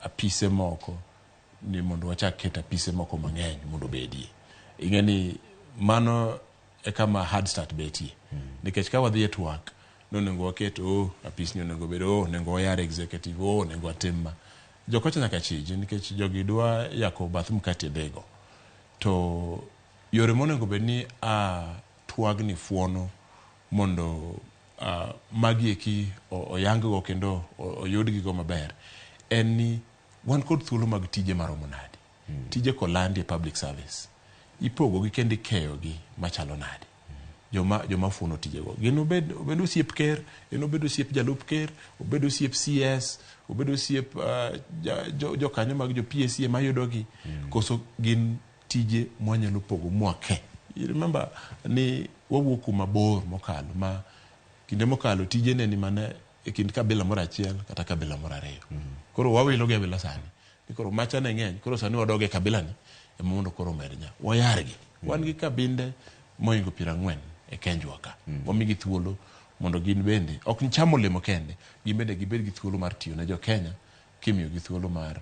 apise moko ni mondo wachak keta apise moko mang'eny mondo bedie. Ing'eni mano e kama hard start betie. Nikech ka wadhi e twak, nonengo waket apis ni onengo bedo nengo wayar executive nengo watimma. Jokocha nyaka chiji nikech jogi dwa yako bath mkate dhego. To yore monengo bedni twagni fuono mondo magi eki oyang go kendo oyudgi go maber. En ni wan kod thuolo mag tije maromo nade. Tije kolandi e public service. Ipogo gi kendi keyo gi machalo nade. Joma fuono tije go. Gin obedo siep ker, gin obedo siep jalup ker, obedo siep CS, obedo siep jo kanyo mag jo PSA mayudogi. Koso gin tije mwanyalo pogo mwake. You remember ni wawuok kuma bor mokalo ma kinde mokalo tije ne ni mane e kind kabila moro achiel kata kabila moro ariyo. Koro wawilo gi kabila sani. Koro macha ne ng'eny, koro sani wadoge kabila ni e mondo koro mednya. Wayargi. Wan gi kabinde moingo 40 e Kenjwa ka. Wamigi thuolo mondo gin bende ok nchamo lemo kende, gin bende gibed gi thuolo mar tiyo ne jo Kenya kimiyo gi thuolo mar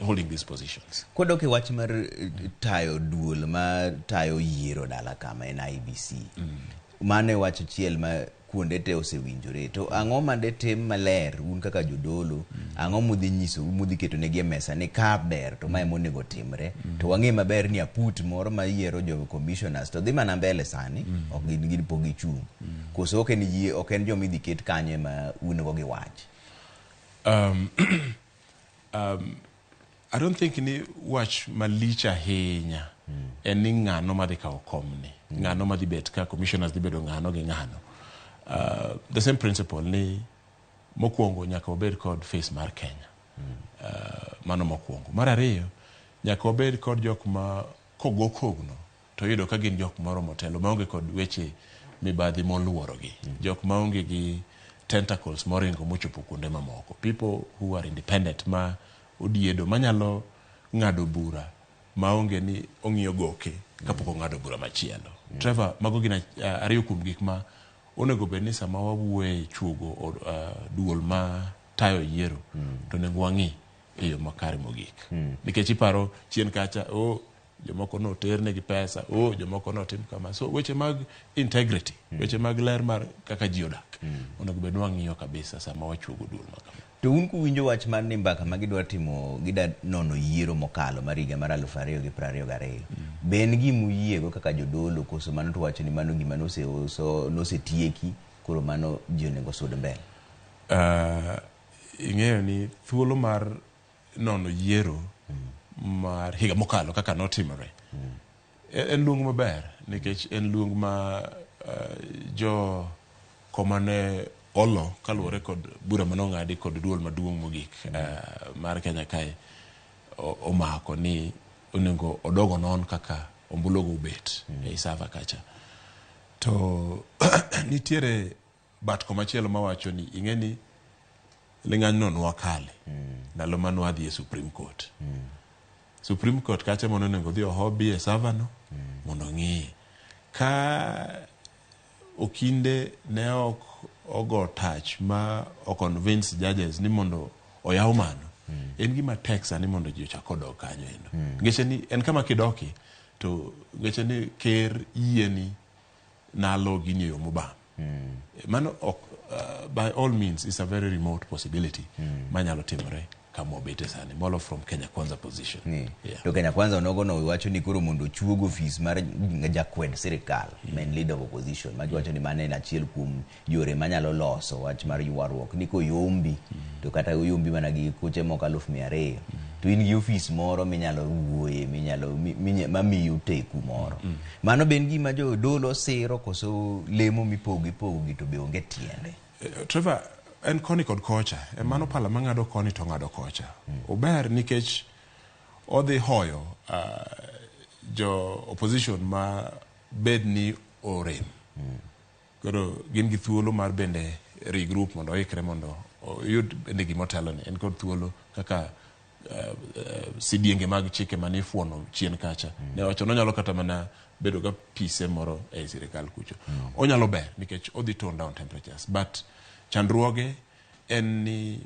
holding these positions. Kodok e wach mar tayo duol ma tayo yiero dala kama en IBC. Mane wacho chiel ma kuonde te osewinjore. To ang'o mande tim maler un kaka jodolo, ang'o mudhi nyiso, mudhi keto negi e mesa ni ka ber to mae monego timre. To wang'e maber ni aput moro ma yiero jo commissioners to dhi mana mbele sani, ok gin pogi chung. Koso ok en jo midhi ket kanye ma un go gi wach. I don't think ni wach malich ahinya en ni ng'ano madhi kawo komni, ng'ano madhi bet ka commissioners dhi bedo ng'ano gi ng'ano. The same principle ni mokwongo nyaka obed kod face mar Kenya. Mano mokwongo. Mar ariyo nyaka obed kod jok ma kogo kogno to yudo ka gin jok moro motelo maonge kod weche mibadhi moluorogi. Jok maonge gi tentacles moringo mochopo kuonde mamoko. People who are independent ma odiedo manyalo ng'ado bura maonge ni ong'iyo goke kapok ong'ado bura machielo. Trevor, mago gin ariyo kuom gik ma onego bed ni sama wawuoye chuogo duol ma tayo yiero to nego wang'i e yo makare mogik. Nikech iparo chien kacha jomoko no terne gi pesa, jomoko no tim kama. So weche mag integrity, weche mag ler mar kaka ji odak, onego bed wang'iyo kabisa sama wachuogo duol makama. To un kuwinjo wach mar ni mbaka ma gidwa timo, gida nono yiero mokalo mar higa mar 2022. Ben gimu yiego kaka jodolo koso mano to wacho ni mano gima nosetieki koro mano ji onego sud mbele. Ing'eyo ni thuolo mar nono yiero mar higa mokalo kaka notimore. En luong maber nikech en luong ma jo komane olo kaluwore kod bura manong'adi kod duol maduong' mogik mar Kenya kae omako ni onego odogo non kaka ombulogo ubet e isava kacha. To nitiere bat komachielo mawacho ni ing'eni ling'anyno nwakale ndalo manwadhi e Supreme Court. Supreme Court kacha mono onego dhi ohobi e savano mondo ng'iye ka okinde ne ok ogo touch ma o convince judges ni mondo oyaw mano en gima tek sani mondo ji ochak odok kanyo endo. Ngeche ni en kama kidoki to ngeche ni ker yieni nalo gini yo mobam. Mano by all means is a very remote possibility manyalo timore kama obete sani molo from Kenya Kwanza position. To Kenya Kwanza onogono iwacho ni koro mondo chuogo ofis mar jakwed sirikal main leader of opposition mawacho ni mane na achiel kuom yore manyalo loso wach mar ywaruok ni koyombi to kata yombi mana gi koche moko 200,000 to in gi ofis moro minyalo wuoye mamiyo teku moro. Mano ben gima jodolo siro koso lemo mipogi to be onge tiende. Trevor, en koni kod kocha, mano pala mangado koni to ngado kocha. Ober nikech odhi hoyo jo opposition ma bed ni orem. Koro gin gi thuolo mar bende regroup mondo ikre mondo yud bende gimotelo ni en kod thuolo kaka sidienge mag chike manifuono chien kacha. Ne wacho no nyalo kata mana bedo ga pise moro e sirikal kucho. Onyalo ber nikech odhi tone down temperatures, but chandruoge en ni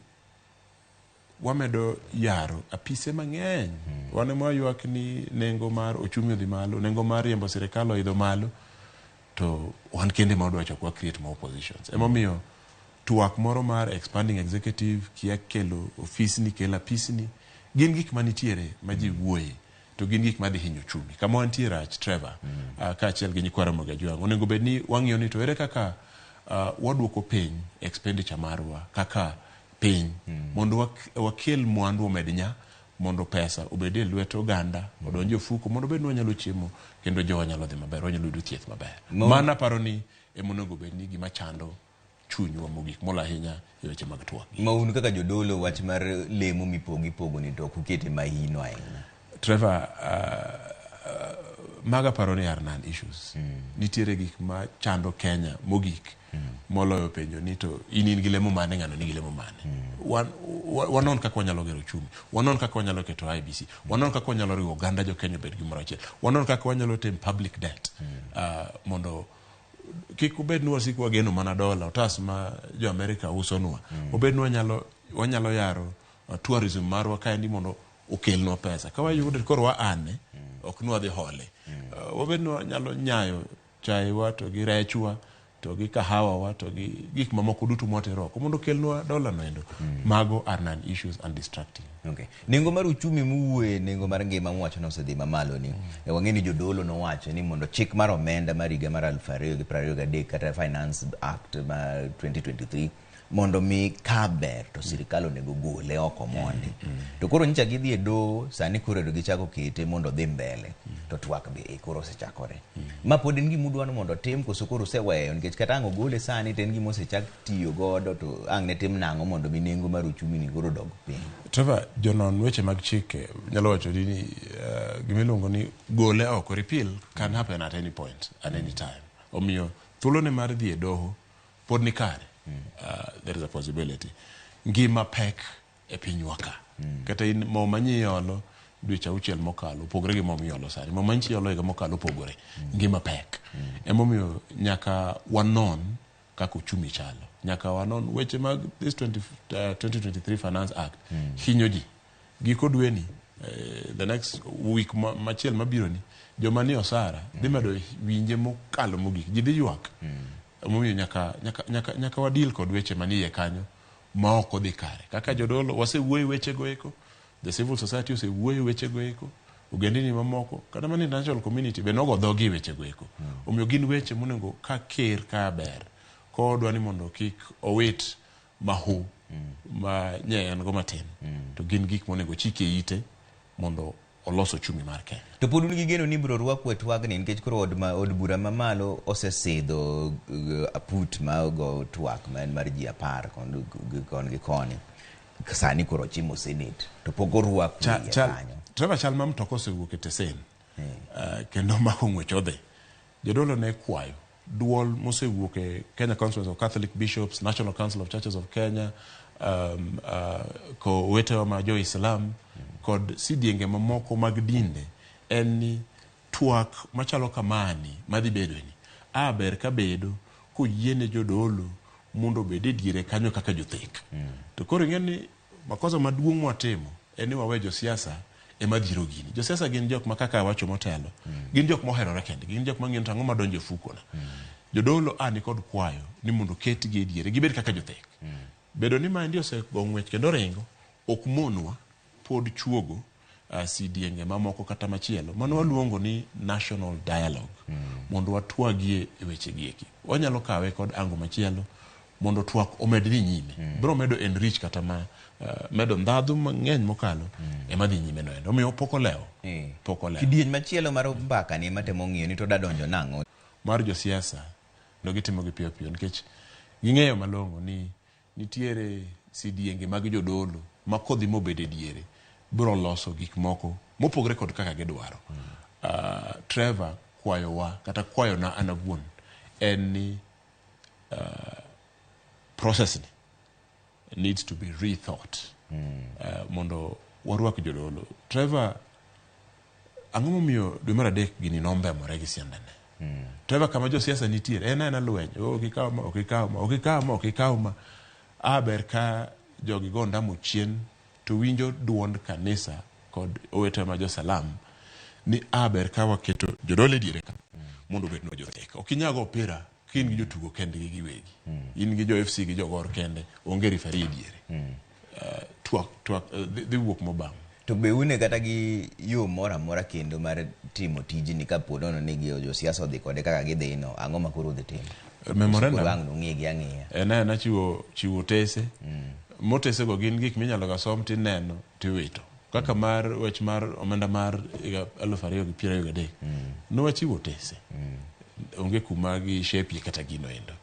wamedo yaro apise mang'eny. Wane mwa ywak ni nengo mar ochumi odhi malo, nengo mar riembo sirikal oidho malo, to wan kende ma odwa chakwa create more oppositions. Emomiyo tuak moro mar expanding executive kia kelo ofisni kelo apisni gin gik manitiere ma ji wuoye to gin gik madhi hinyo chumi. Kama wantiere rach Trevor kaachiel gi nyikwara Mogajwang', onego bed ni wang'iyo ni to ere kaka waduoko piny expenditure marwa kaka piny mondo wakel mwandu omednya mondo pesa obede lwet oganda odonje ofuko mondo bed ni wanyalo chiemo kendo jowa nyalo dhi maber, wanyalo yudo thieth maber. Mana paro ni emonego bed ni gima chando chunywa mogik mola ahinya e weche mag twak. Maun kaka jodolo wach mar lemo mipogo ni to kukete mahino ahinya. Trevor, maga paro ni are non issues. Nitiere gik ma chando Kenya mogik moloyo penjo ni to in gi lemo mane ng'ano ni gi lemo mane. Wanon kaka wanyalo gero chumi, wanon kaka wanyalo keto IBC, wanon kaka wanyalo riwo oganda jo Kenya bed gimoro achiel, wanon kaka wanyalo tem public debt mondo kik ubed ni wasik wageno mana dola otas ma jo Amerika usonwa. Obed ni wanyalo yaro tourism marwa kaendi mondo okelnwa pesa. Ka wayudo koro waane ok nwa dhi hole. Obed ni wanyalo nyayo chai wa to gi rechwa to gi kahawa wa to gi gik mamoko duto mwatero ko mondo kelnwa dola noendo. Mago are non issues and distracting. Okay. Nengo mar uchumi muwe, nengo mar ngima mwacho na osedhi mamalo ni. Wangeni jodolo no wacho ni mondo chik mar omenda mar higa mar 2023 kata Finance Act ma 2023 mondo mi kaber to sirikal onego gole oko mondi. To koro nyicha gidhi e do sani koro gichako kete mondo dhi mbele to twak be koro osechakore. Ma pod en gima udwano mondo tim koso koro seweyo nikech kata ang' ogole sani to en gima osechak tiyo godo to ang' ne tim nang'o mondo mi nengo mar uchumi ni koro dog piny. Trevor, jonon weche mag chike nyalo wacho ni gimiluongo ni gole oko, repeal can happen at any point at any time. Omiyo thuolo ne mar dhi e doho pod ni kare. There is a possibility. Ngima pek e pinywa ka. Kata in mo manyiolo dweche auchiel mokalo pogore gi mo miolo sani. Mo manyiolo higa mokalo pogore. Ngima pek. Emomiyo nyaka wanon kaka uchumi chalo. Nyaka wanon weche mag this 2023 Finance Act hinyo ji. Giko dweni the next week machiel mabiro ni joma ni osara dhi medo winje mokalo mogik. Ji dhi ywak. Emomiyo nyaka wadil kod weche manie kanyo ma ok odhi kare. Kaka jodolo wasewuoyo weche go eko, the civil society osewuoyo weche go eko, ogendini mamoko kata mana international community be nogo dhogi weche go eko. Omiyo gin weche monego ka ker ka ber ko dwani mondo kik owit mahu ma nyen go matin. To gin gik monego chike ite mondo oloso chumi mar Kenya. To pod nigi geno ni bro rwako twagni nikech koro od bura mamalo osesidho aput ma go twak man mar ji 10 kon gi koni. Sani koro chimo Senate. To pogo rwako kanyo. Trevor chal mam toko osewuok e tesen. Kendo ma ng'wech odhi. Jodolo ne kwayo duol mosewuok e Kenya Conference of Catholic Bishops, National Council of Churches of Kenya, ko wetewa ma jo Islam kod sidienge mamoko mag dinde en ni twak machalo kamani madhi bedo ni ber ka bedo ko yiene jodolo mondo bede diere kanyo kaka jothek. To koro ng'eni makosa maduong' mwatimo en ni wawe josiasa ema dhiro gini. Josiasa gin jok ma kaka wacho motelo, gin jok moherore kende, gin jok mang'eyo tang'o madonjo e fukona. Jodolo ani kod kwayo ni mondo ketgi e diere, gibed kaka jothek. Bedo ni maendi osego ng'wech kendo ringo, ok monwa pod chuogo sidienge mamoko kata machielo. Mano waluongo ni national dialogue. Mondo watwagie e weche gieki. Wanyalo kawe kod ango machielo mondo twak omed dhi nyime. Bro medo enrich kata medo ndhadhu mang'eny mokalo ema dhi nyime no endo. Omiyo poko leo. Kidieny machielo mar mbaka ni matemo ng'iyo ni to dadonjo nang'o. Mar josiasa no gitimo gi piyo piyo nikech ging'eyo malong'o ni nitiere sidienge mag jodolo ma kodhi mobede diere biro loso gik moko mopogre kod kaka gidwaro. Trevor kwayowa kata kwayona an awuon en ni process needs to be rethought. Mondo warwak jodolo. Trevor ang'o momiyo dwe mar adek gini nombemore gi siandane. Trevor kama josiasa nitiere en lweny. Okikaw ma aber ka jogi go ndamo chien to winjo duond kanisa kod owete ma josalam ni aber ka waketo jodolo e diere ka mondo bed no jothek. Okinyago opira kin gi jotugo kende gi giwegi. In gi jo FC gi jogor kende onge referee e diere. Dhi wuok mobam. To be une kata gi yo mora mora kendo mar timo tijini ka podono ni gi josiasa odhi kode kaka gidhi no, ang'o makoro dhi timo? Memorandum ang'iya chiwo tese. Motese go gin gik minyalo ga som tineno tiwito. Kaka mar wech mar omenda mar 2023 no wachiwo tese. Onge kuma gi shepie kata gino endo.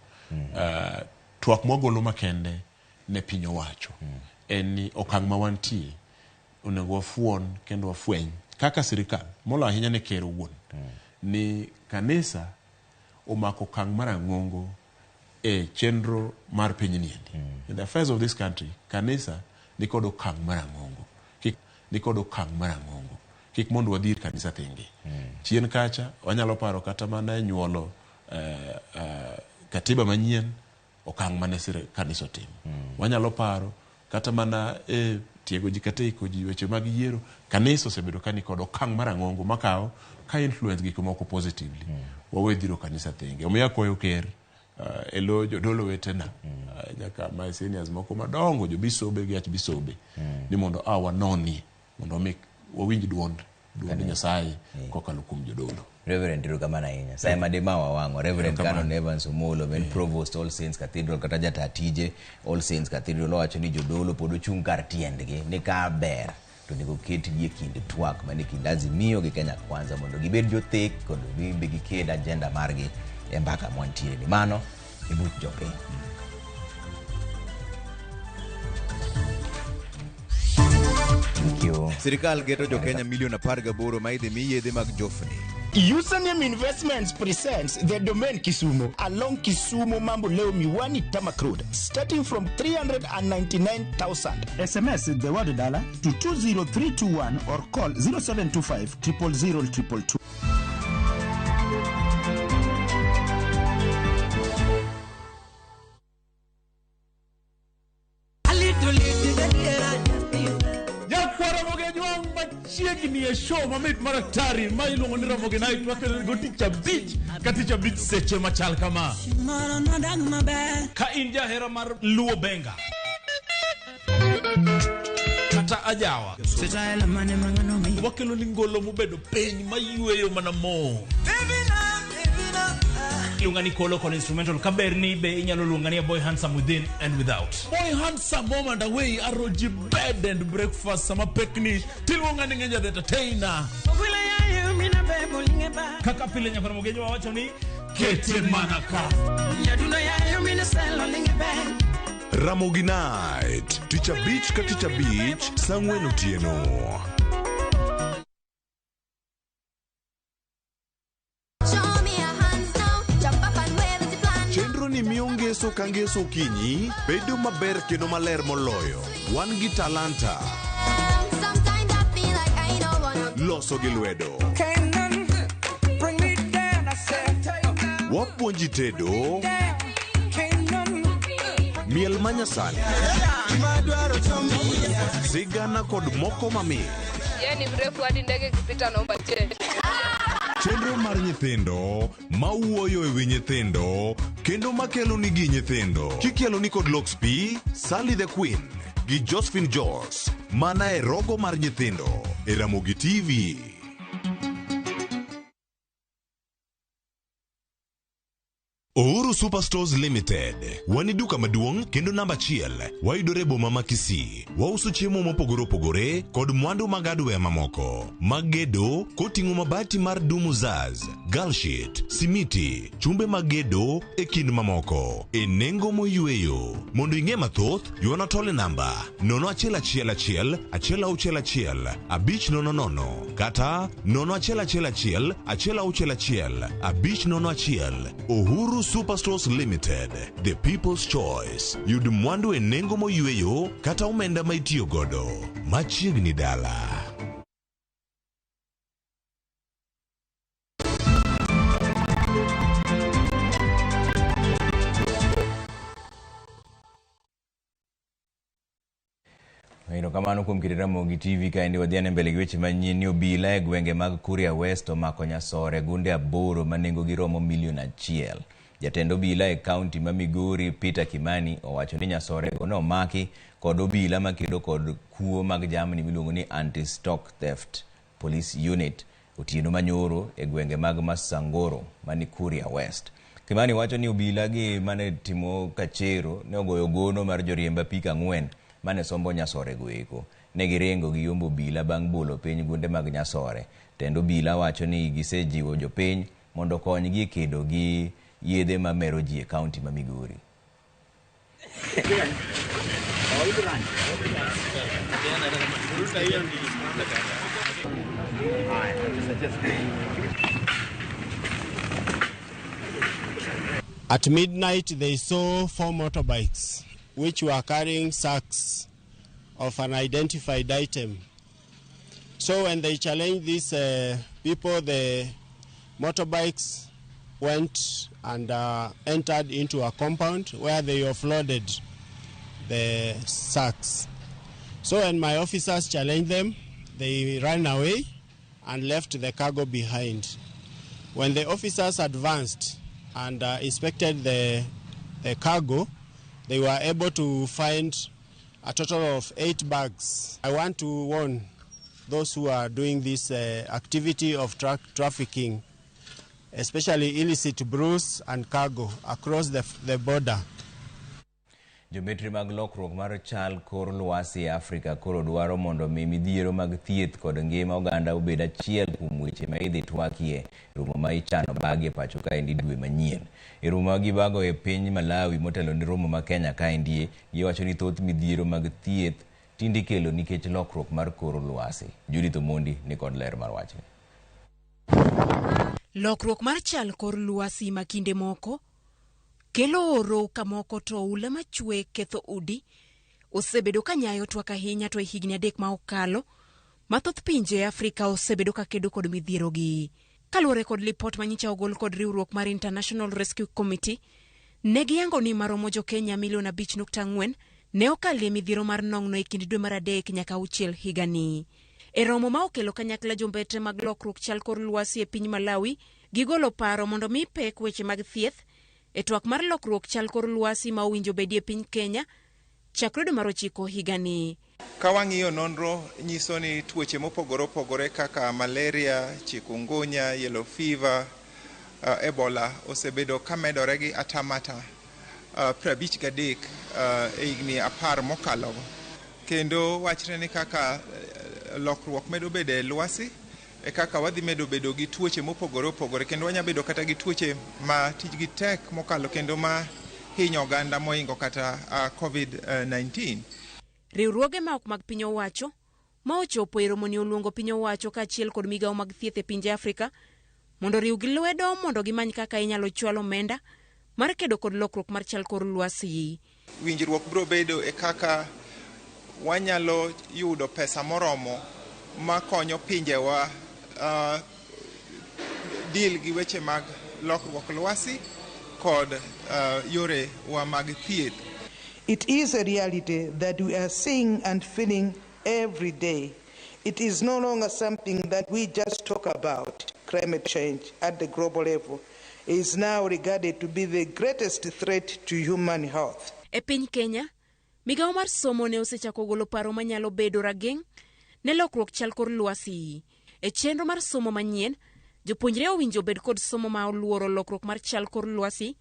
Twak mogolo makende ne piny owacho en ni okang' ma wantie onego wafuon kendo wafweny kaka sirikal molo ahinya ne ker wuon ni kanisa omako okang' marang'ongo e chenro mar piny niendi. In the affairs of this country, kanisa ni kod okang' marang'ongo. Kik mondo wadhir kanisa thenge. Chien kacha wanyalo paro kata mana nyuolo katiba manyien okang' mane kanisa timo. Wanyalo paro kata mana tiego ji kata iko ji weche mag yiero, kanisa osebedo kani kod okang' marang'ongo makao ka influence gik moko positively. Wawe dhiro kanisa thenge. Omiya kwayo ker elo jodolo wetena nyaka my seniors moko madongo jo bisobe gi bisobe ni mondo wanoni mondo wawinj duond Nyasaye kokalo kuom jodolo. Reverend Rukamana inya sai madema wawango Reverend Canon Evans Omolo ben Provost All Saints Cathedral kata jata tije All Saints Cathedral owacho ni jodolo pod ochung' kar tiendgi ni ka ber to nego ketgi e kind twak mane kind Azimio gi Kenya Kwanza mondo gibed jothek kendo gibe giked agenda margi e mbaka mwantiere ni mano e but jopiny. Sirikal geto jo Kenya milion 18 ma idhi mi yedhe mag jofni. Username Investments presents the domain Kisumu along Kisumu Mambo Leo Miwani Tamak Road starting from 399,000. SMS the word dollar to 20321 or call 0725 000 222. Chiegni e show mamit maraktari ma iluongo ni Ramogi Night wakelo go Teacher Beach seche machal kama. Ka in jahera mar luo benga kata ajawa wakelo ni ngolo mobedo piny mayueyo mana mo. Lungani kolo con instrumental kaberni be inyalo lungani Boy Handsome Within and Without. Boy Handsome moment away aroji bed and breakfast sama pekni tilungani ngenja the entertainer. Kaka pile nyakona mogejo wawacho ni kete manaka. Ramogi Night, Teacher Beach ka Teacher Beach, Sang'wen Otieno. Ni miyo ngeso ka ngeso kinyi bedo maber kendo maler moloyo. Wan gi talanta loso gi lwedo, wapuonji tedo, miel manyasani, sigana kod moko mamit. Ni mrefu hadi ndege kipita naomba change. Chenro mar nyithindo mawuoyo ewi nyithindo kendo makelo ni gi nyithindo. Kikelo ni kod Loxp, Sally the Queen gi Josephine George mana e rogo mar nyithindo e Ramogi TV. Uhuru Superstores Limited, wani duka maduong' kendo namba 1 wayudore boma ma Kisii. Wauso chiemo mopogore opogore kod mwandu mag hardware mamoko. Mag gedo koting'o mabati mar Dumuzaz, Galshit, simiti, chumbe mag gedo e kind mamoko. E nengo moyueyo. Mondo ing'e mathoth, yuana tole namba 0111-161-500 kata 0111-161-501. Uhuru Superstores Limited, the people's choice. Yud mwandu e nengo moyueyo kata omenda ma itiyo godo. Machiegni dala. Kamano kuom kit Ramogi TV kaendi wadhiane mbele gi weche manyien. Ni obila e gwenge mag Kuria West omako nyasore gunde 8 ma nengogi romo $1 million. Jatend obila e kaunti ma Migori Peter Kimani owacho ni nyasore go nomaki kod obila makedo kod kuo mag jamni miluongo ni Anti-Stock Theft Police Unit otieno manyoro e gwenge mag Masangoro mani Kuria West. Kimani wacho ni obila gi mane timo kachero ne ogoyo gono mar joriemba pika 4 mane sombo nyasore go eko. Ne girengo gi yombo obila bang' bolo piny gunde mag nyasore. Tendo obila wacho ni gisejiwo jopiny mondo konygi kedo gi yedhe ma mero ji e kaunti ma Migori. At midnight, they saw 4 motorbikes which were carrying sacks of an identified item. So when they challenged these people, the motorbikes went and entered into a compound where they offloaded the sacks. So when my officers challenged them, they ran away and left the cargo behind. When the officers advanced and inspected the cargo, they were able to find a total of 8 bags. I want to warn those who are doing this activity of trafficking, especially illicit brews and cargo across the border. Jometri mag lokruok mar chal kor lwasi e Afrika koro dwaro mondo midhiero mag thieth kod ngima oganda obed achiel kuom weche ma idhi twakie romo ma ichano bagi e pacho kaendi dwe manyien. E romo ma gibago e piny Malawi motelo ni romo ma Kenya kaendi, giwacho ni thoth midhiero mag thieth tindi kelo nikech lokruok mar kor lwasi. Judith Omondi ni kod ler mar wachni. Lokruok mar chal kor lwasi ma kinde moko kelo oro kamoko to ula machwe ketho udi osebedo ka nyayo twak ahinya to e higni 3 ma okalo mathoth pinje e Afrika osebedo ka kedo kod midhiero gi. Kaluwore kod lipot manyicha ogol kod riwruok mar International Rescue Committee, ne giyango ni maromo jo Kenya 5.4 ne okalie midhiero mar nong'no e kind dwe mar 3 nyaka 6 higani. E romo ma okelo kanyakla jombete mag lokruok chal kor lwasi e piny Malawi, gigolo paro mondo mi pek weche mag thieth e twak mar lokruok chal kor lwasi ma owinjo bedie piny Kenya chakre dwe mar 9 higani. Ka wang'iyo nonro nyiso ni tuoche mopogore opogore kaka malaria, chikungunya, yellow fever, Ebola osebedo ka medore gi atamata 53 e higni 10 mokalo. Kendo wachre ni kaka lokruok medo bede lwasi e kaka wadhi medo bedo gi tuoche mopogore opogore, kendo wanya bedo kata gi tuoche ma tijgi tek mokalo kendo ma hinyo oganda moingo kata COVID-19. Riwruoge ma ok mag piny owacho ma ochopo e romo ni oluongo piny owacho kaachiel kod migawo mag thieth e pinje Afrika mondo riw gi lwedo mondo gimany kaka inyalo chwalo omenda mar kedo kod lokruok mar chal kor lwasi. Winjruok biro bedo e kaka wanyalo yudo pesa moromo ma konyo pinjewa deal gi weche mag lokruok lwasi kod yore wa mag thieth. It is a reality that we are seeing and feeling every day. It is no longer something that we just talk about. Climate change at the global level is now regarded to be the greatest threat to human health. E piny Kenya, migawo mar somo ne osechako golo paro manyalo bedo rageng' ne lokruok chal kor lwasi. E chenro mar somo manyien, jopuonjre owinjo bed kod somo ma oluoro lokruok mar chal kor lwasi,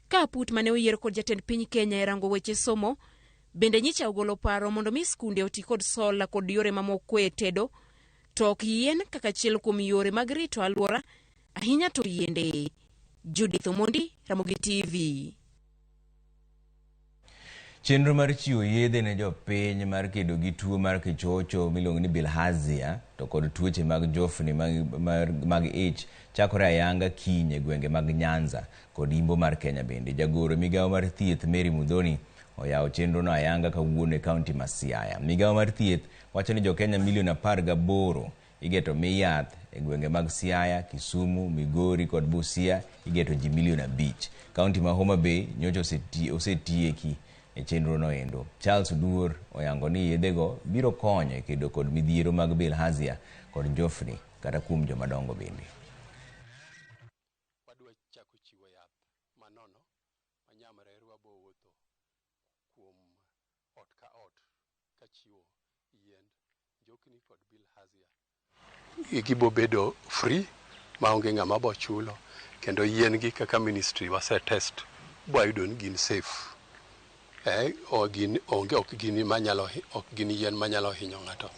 ka aput mane oyier kod jatend piny Kenya e rango weche somo, bende nyicha ogolo paro mondo mi skunde oti kod sola kod yore mamoko e tedo, to ok yien kaka achiel kuom yore mag rito alwora, ahinya to yiende. Judith Omondi, Ramogi TV. Chenro mar chiwo yedhe ne jopiny mar kedo gi tuo mar kichocho miluongo ni bilharzia to kod tuoche mag jofni mag ich chakore ayanga kiny e gwenge mag Nyanza kod imbo mar Kenya bende. Jagoro migawo mar thieth Mary Mudhoni oyawo chenro no ayanga kawuono e kaunti ma Siaya. Migawo mar thieth wacho ni jo Kenya milion 18 igeto mi yath e gwenge mag Siaya, Kisumu, Migori kod Busia igeto ji milion 5. Kaunti ma Homa Bay nyocha osetieki e chenro no endo. Charles Duor oyango ni yedhego biro konyo e kedo kod midhiero mag bilharzia kod jofni kata kuom jomadongo bende. Gibo bedo free maonge ng'ama bo chulo, kendo yien gi kaka ministry wase test boyudo ni gin safe. O gin onge ok gin yien manyalo hinyo ng'ato.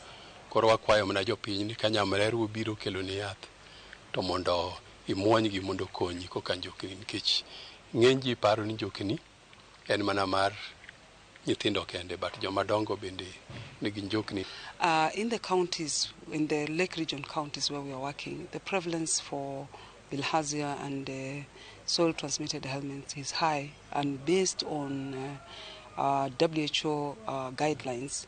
Koro wakwayo mana jopiny ni ka nyamreru biro kelo ni yath to mondo imuony gi mondo konyi koka njokni, nikech ng'eny ji paro ni njokni en mana mar nyithindo kende, but jomadongo bende nigi njokni. In the counties, in the Lake Region counties where we are working, the prevalence for bilharzia and soil-transmitted ailments is high, and based on WHO guidelines,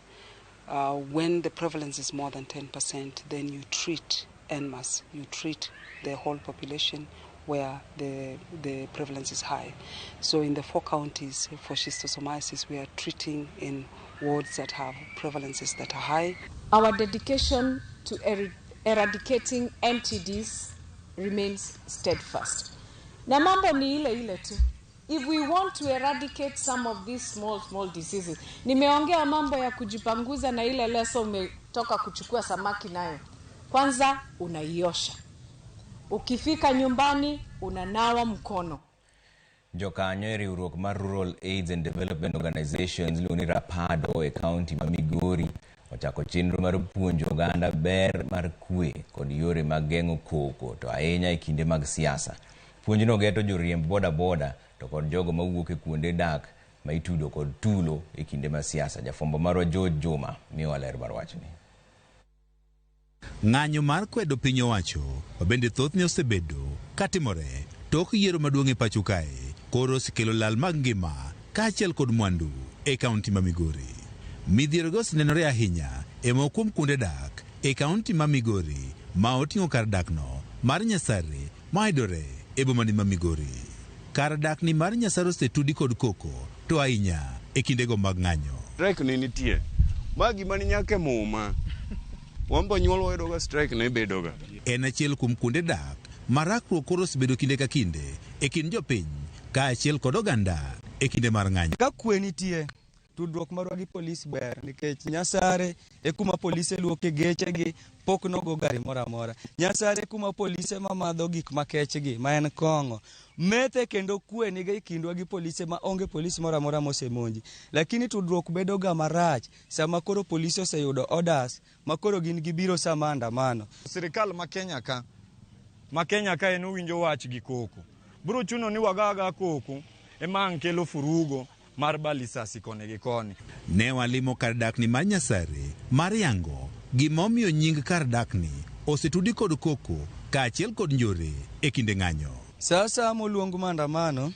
when the prevalence is more than 10%, then you treat en masse, you treat the whole population where the prevalence is high. So in the 4 counties for schistosomiasis, we are treating in wards that have prevalences that are high. Our dedication to eradicating NTDs remains steadfast. Na mambo ni ile tu. If we want to eradicate some of these small diseases, nimeongea mambo ya kujipanguza na ile leso umetoka kuchukua samaki nayo. Kwanza unaiosha. Ukifika nyumbani unanawa mkono. Jokanyo e riwruok mar Rural AIDS and Development Organizations ni Rapado e kaunti ma Migori ochako chenro mar puonjo oganda ber mar kwe kod yore mag geng'o koko to ahinya e kinde mag siasa. Puonjno geto joriemb boda to kod jogo mawuok e kuonde dak ma itudo kod tulo e kinde mag siasa. Jafwambo marwa George Juma miyo ler mar wachni. Ng'anyo mar kwedo piny owacho bende thothne osebedo katimore tok yiero maduong' e pacho kae, koro osekelo lal mag ngima kaachiel kod mwandu e kaunti ma Migori. Midhierogo osenenore ahinya e moko kuom kuonde dak e kaunti ma Migori ma oting'o kar dakno mar Nyasare maidore e bomani ma Migori. Kar dakni mar Nyasare osetudi kod koko to ahinya e kindego mag ng'anyo. Strike ne nitie. Magi mani nyake muma. Wambo nyuol wedoga strike ne bedoga. En achiel kuom kuonde dak marakruok koro osebedo kinde ka kinde e kind jopiny kaachiel kod oganda e kinde mar ng'anyo. Ka kwe nitie, tudruok marwa gi polis ber, nikech Nyasare e kuma polise luoke gechegi pok nogo gari mora mora. Nyasare kuma polise mamadho gik makechgi ma en kong'o. Methe kendo kwe niga e kindwa gi polise ma onge polisi mora mora mosemonji. Lakini tudruok bedo ga marach sama koro polisi oseyudo orders ma koro gin gibiro sama andamano. Sirikal ma Kenya ka en owinjo wach gi koko. Bro chuno ni wagaga koko ema kelo furugo mar balisasi kone gi koni. Ne walimo kar dakni mar Nyasare mar yango gimomiyo nying kar dakni osetudi kod koko kaachiel kod njore e kinde ng'anyo. Sasa moluong maandamano,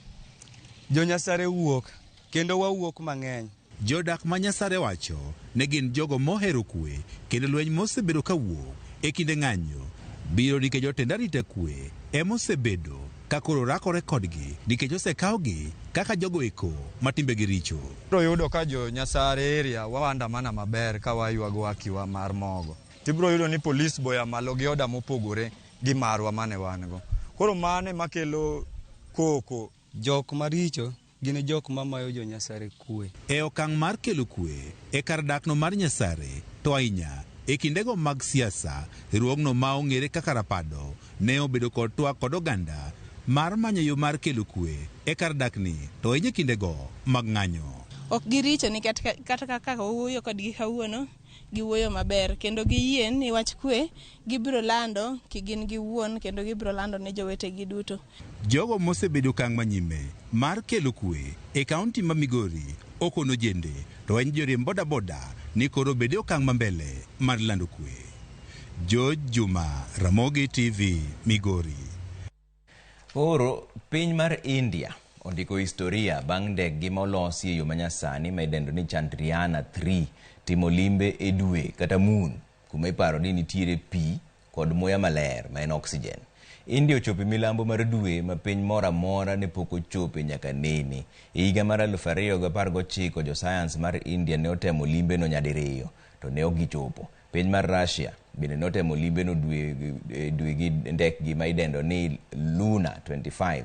jo Nyasare wuok kendo wawuok mang'eny. Jodak ma Nyasare wacho ne gin jogo mohero kwe kendo lweny mosebedo kawuok e kinde ng'anyo biro nikech jotend arita kwe emosebedo ka koro rakore kodgi nikech osekawgi kaka jogo eko matimbegi richo. Bro yudo ka jo Nyasare area wawanda mana maber ka waywago akiwa mar mogo. Tibro yudo ni police boya malo gi oda mopogore gi marwa mane wan go. Koro mane makelo koko. Jok maricho gine jok mamayo jo Nyasare kwe. E okang' mar kelo kwe e kar dakno mar Nyasare to ahinya e kindego mag siasa, riwruogno ma ong'ere kaka Rapado ne obedo kod twak kod oganda mar manyo yo mar kelo kwe e kar dakni to ahinya kindego mag ng'anyo. Ok giricho ni kata kaka owuoyo kodgi kawuono giwuoyo maber kendo giyien ni wach kwe gibiro lando kigin giwuon kendo gibiro lando ne jowetegi duto. Jogo mosebedo kang' manyime mar kelo kwe e kaunti ma Migori okono jende to en joriemb bodaboda ni koro bede okang' mambele mar lando kwe. George Juma, Ramogi TV, Migori. Oro piny mar India ondiko historia bang' ndege molosi e yo manyasani ma idendo ni Chandrayaan 3 timo limbe e dwe kata moon kuma iparo ni nitiere pi kod muya maler ma en oxygen. India ochopo milambo mar dwe ma piny mora mora ne pok ochope nyaka nene. E higa mar 2019 jo science mar India ne otemo limbe no nyadiriyo to ne ok gichopo. Piny mar Russia bende ne otemo limbe no dwe gi ndekgi ma idendo ni Luna 25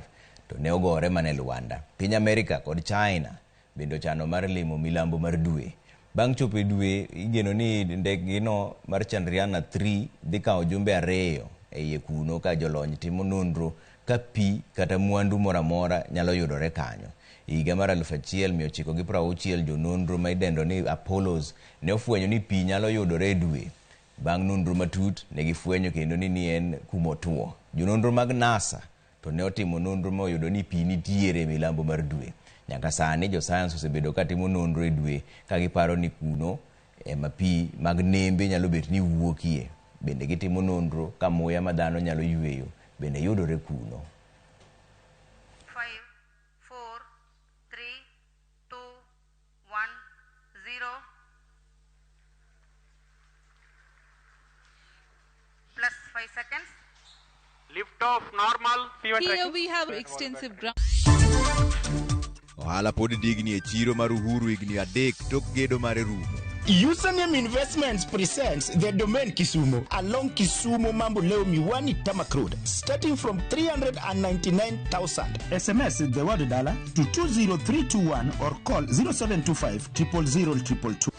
to ne ogore mane Luanda. Piny Amerika kod China bende ochano mar limo milambo mar dwe. Bang' chopo dwe igeno ni ndege no mar Chandrayaan 3 dhi kawo jumbe 2 e iye kuno ka jolony timo nonro ka pi kata mwandu mora mora nyalo yudore kanyo. Higa mar 1960 jononro ma idendo ni Apollos ne ofwenyo ni pi nyalo yudore e dwe. Bang' nonro matut ne gifwenyo kendo ni en kumotuo. Jononro mag NASA to ne otimo nonro ma oyudo ni pi nitiere e milambo mar dwe. Nyaka sani jo science osebedo ka timo nonro e dwe ka giparo ni kuno ema pi mag nembe nyalo bet ni wuokie. Bende gitimo nonro ka muya ma dhano nyalo yweyo bende yudore kuno. 5, 4, 3, 2, 1, 0. Plus 5 seconds. Lift off normal. Here we have extensive ground. Ohala pod digni e chiro mar Uhuru higni 3 tok gedo mar rumo. Username Investments presents the domain Kisumu along Kisumu Mambo Leo Miwani Tamak Road, starting from 399,000. SMS the word dollar to 20321 or call 0725 000 222.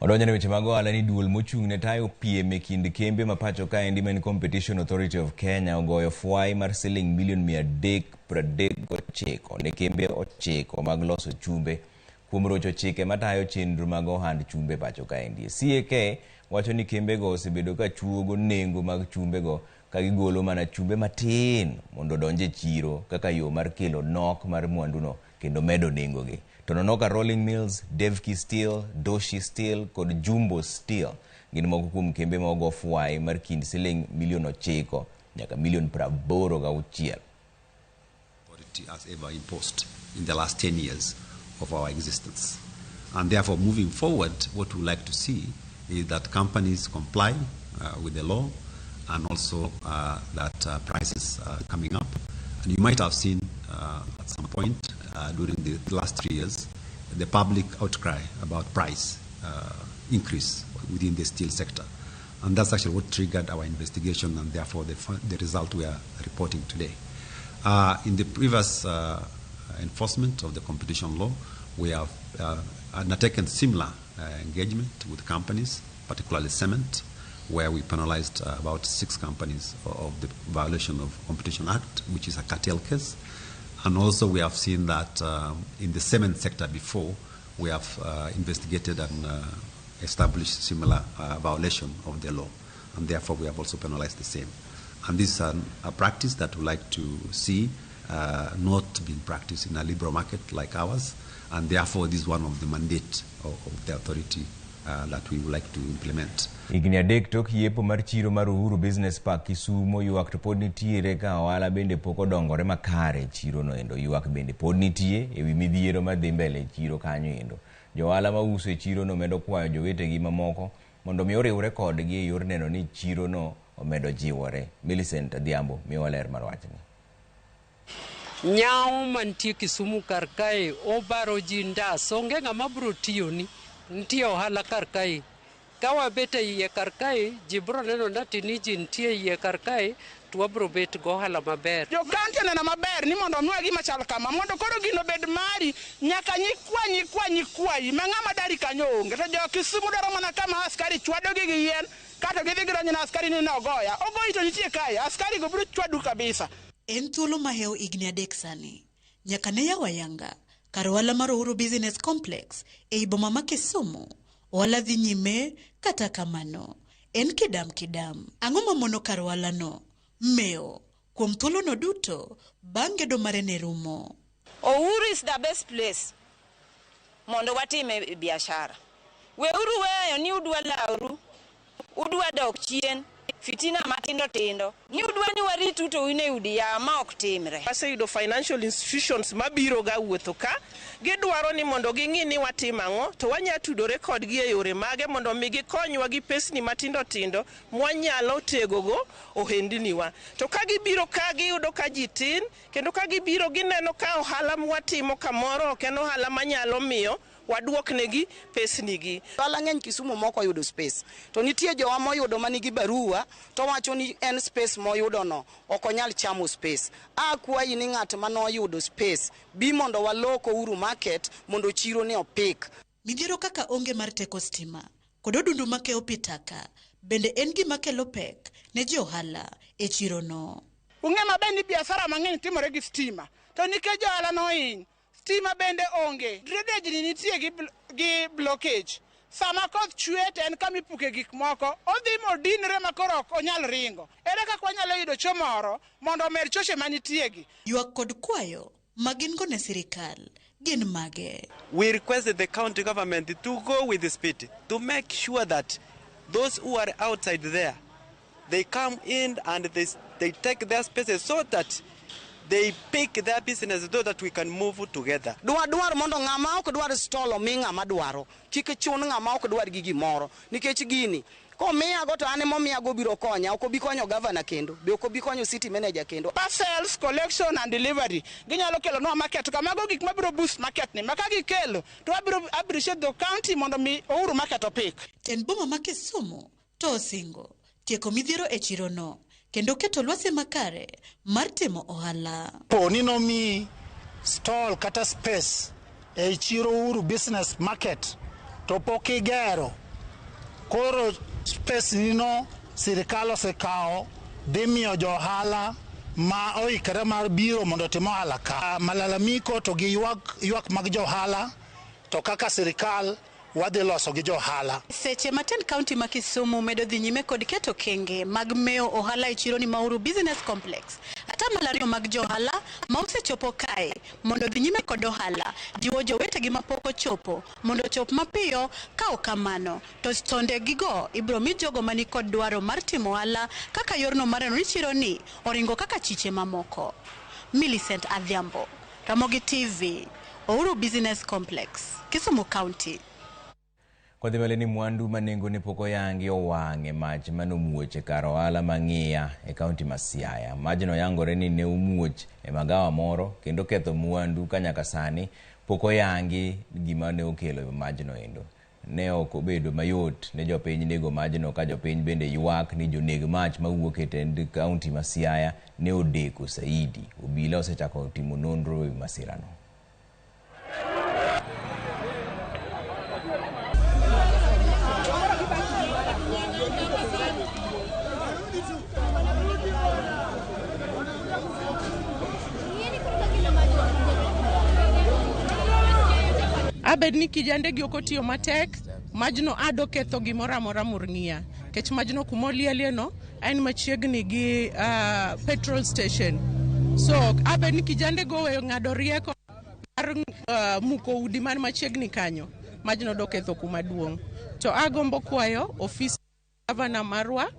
Odonjane weche mag ohala ni duol mochung' ne tayo piem e kind kembe ma pacho ka endi men Competition Authority of Kenya ogoyo fwai mar siling milion 339 ne kembe 9 mag loso chumbe kuom rocho chike matayo chenro mag ohand chumbe pacho ka endi. CAK wacho ni kembe go osebedo ka chuogo nengo mag chumbe go ka gigolo mana chumbe matin mondo donje chiro kaka yo mar kelo nok mar mwandu no kendo medo nengo gi. Tononoka Rolling Mills, Devki Steel, Doshi Steel kod Jumbo Steel gin moko kuom kembe ma ogo fwai mar kind siling milion 9 nyaka milion 86. Authority has ever imposed in the last 10 years of our existence. And therefore, moving forward, what we like to see is that companies comply with the law and also that prices are coming up. And you might have seen at some point during the last 3 years, the public outcry about price increase within the steel sector. And that's actually what triggered our investigation and therefore the result we are reporting today. In the previous enforcement of the competition law, we have undertaken similar engagement with companies, particularly cement, where we penalized about 6 companies of the violation of Competition Act, which is a cartel case. And also we have seen that in the cement sector before, we have investigated and established similar violation of the law. And therefore we have also penalized the same. And this is a practice that we like to see not being practiced in a liberal market like ours. And therefore this is one of the mandate of the authority that we would like to implement. Higni adek tok yepo mar chiro mar Uhuru Business Park Kisumo, ywak to pod nitiere ka ohala bende pok odongore makare chiro no endo. Ywak bende pod nitie ewi midhiero madhi mbele chiro kanyo endo. Jo ohala ma uso e chiro no medo kwayo jowetegi mamoko mondo mi oriwre kodgi e yor neno ni chiro no omedo jiwore. Millicent Adhiambo miwa ler mar wachni. Nyao mantie Kisumu kar kae obaro ji ndas, onge ng'ama biro tiyoni, nitie ohala kar kae. Ka wabet e iye kar kae, ji biro neno ni ni ji nitie iye kar kae, to wabiro bet gohala maber. Jo kaunti oneno maber ni mondo omiwa gima chal kama, mondo koro gino bed mari, nyaka nyikwayi ma ng'ama dari kanyo onge. To jo Kisumu dwaro mana kama askari chwadogi gi yien, kata gidhi gironyo na askari ni ogoya. Ogoyi to nitie kae, askari go biro chwadu kabisa. En thuolo maheo igni adek sani. Nyaka ne yawa yanga, kar ohala mar Uhuru Business Complex e boma ma Kisumu. Ohala dhi nyime kata kamano. En kidam. Ang'o mamono kar ohala no? Meo, kuom thuolo no duto, bang' gedo mare ne rumo. Uhuru is the best place mondo watime biashara. Weuru weyo ni udwa lauru, udwa dok chien, fitina matindo tindo. Ni udwa ni waritu to ine udi ya ma ok timre. Aseyudo financial institutions mabiro ga wuotho ka, gidwaro ni mondo ging'i ni watimo ang'o, to wanya tudore kodgi e yore mage mondo mi gikonywa gi pesni matindo tindo mwanyalo tegogo ohendniwa. To ka gibiro ka giyudo ka ji tin, kendo ka gibiro gineno ka ohala mwatimo kamoro ok en ohala manyalo miyo waduoknegi pesnigi. Ohala ng'eny Kisumu moko yudo space. To nitie jowa moyudo manigi barua to wacho ni en space moyudo no ok onyal chamo space. Akwayi ni ng'at manoyudo space bi mondo waloko Uhuru Market mondo chiro ne opik. Midhiero kaka onge mar teko stima kod odundu makeo pitaka bende en gima kelo pek ne ji ohala e chiro no. Ung'e maber ni biashara mang'eny timore gi stima. To nikech jo ohala no hiny, stima bende onge. Drainage ni nitie gi blockage. Sama koth chwe to en kama ipuke gik moko, odhi modinre makoro ok onyal ringo. Ere kaka wanyalo yudo cho moro mondo omer choche manitiegi? Ywak kod kwayo magin go ne sirikal gin mage. We requested the county government to go with the speed to make sure that those who are outside there, they come in and they take their spaces so that they pick their business so that we can move together. Dwar mondo ng'ama ok dwar stolo mi ng'ama dwaro. Kik chun ng'ama ok dwar gi gimoro. Nikech gini, komiyago to ane momiyago biro konya. Ok obi konyo governor kendo. Be ok obi konyo city manager kendo. Parcels, collection and delivery. Ginyalo kelo no market. Kamago gik mabiro boost market ni. Maka gikelo, to abiro appreciate the county mondo mi Uhuru Market opik. Ten boma ma Kisumu to osingo tieko midhiero e chiro no. Kendo keto lwasi makare mar timo ohala. Poni no mi stall kata space e chiro Uhuru Business Market to pok igero. Koro space nino sirikal osekao dhi miyo jo ohala ma oikore mar biro mondo timo ohala ka. Malalamiko to gi ywak mag jo ohala to kaka sirikal wadhi loso gi jo ohala. Seche matin kaunti ma Kisumu medo dhi nyime kod keto kenge mag meo ohala e chiro ni Uhuru Business Complex. Ata malario mag jo ohala ma osechopo kae mondo dhi nyime kod ohala jiwo jowetegi mapok ochopo mondo chop mapiyo ka ok kamano to sonde gigo ibro mi jogo mani kod dwaro mar timo ohala kaka yorno mareno ni chiro ni oringo kaka chiche mamoko. Millicent Adhiambo, Ramogi TV, Uhuru Business Complex, Kisumu County. Kodhi mele ni mwandu manengo ne poko yangi owang'e mach manomuoche kar ohala mang'iya e kaunti ma Siaya. Majno yangore ni ne umuoch e magawa moro kendo ketho mwandu kanyaka sani poko yangi gima ne okelo majno endo. Ne ok obedo mayot ne jopiny nego majno ka jopiny bende ywak ni joneg mach mawuok e tend kaunti ma Siaya ne odeko saidi. Obila osechako timo nonro e masirano. Abed ni kijande gi okotiyo matek, majno ado ketho gimora mora murng'ia. Kech majno kumolielie no, en machiegni gi petrol station. So, abed ni kijande go weyo ng'ado rieko mar muko udi man machiegni kanyo. Majno do ketho kuma duong'. to agombo kwayo ofis Gavana marwa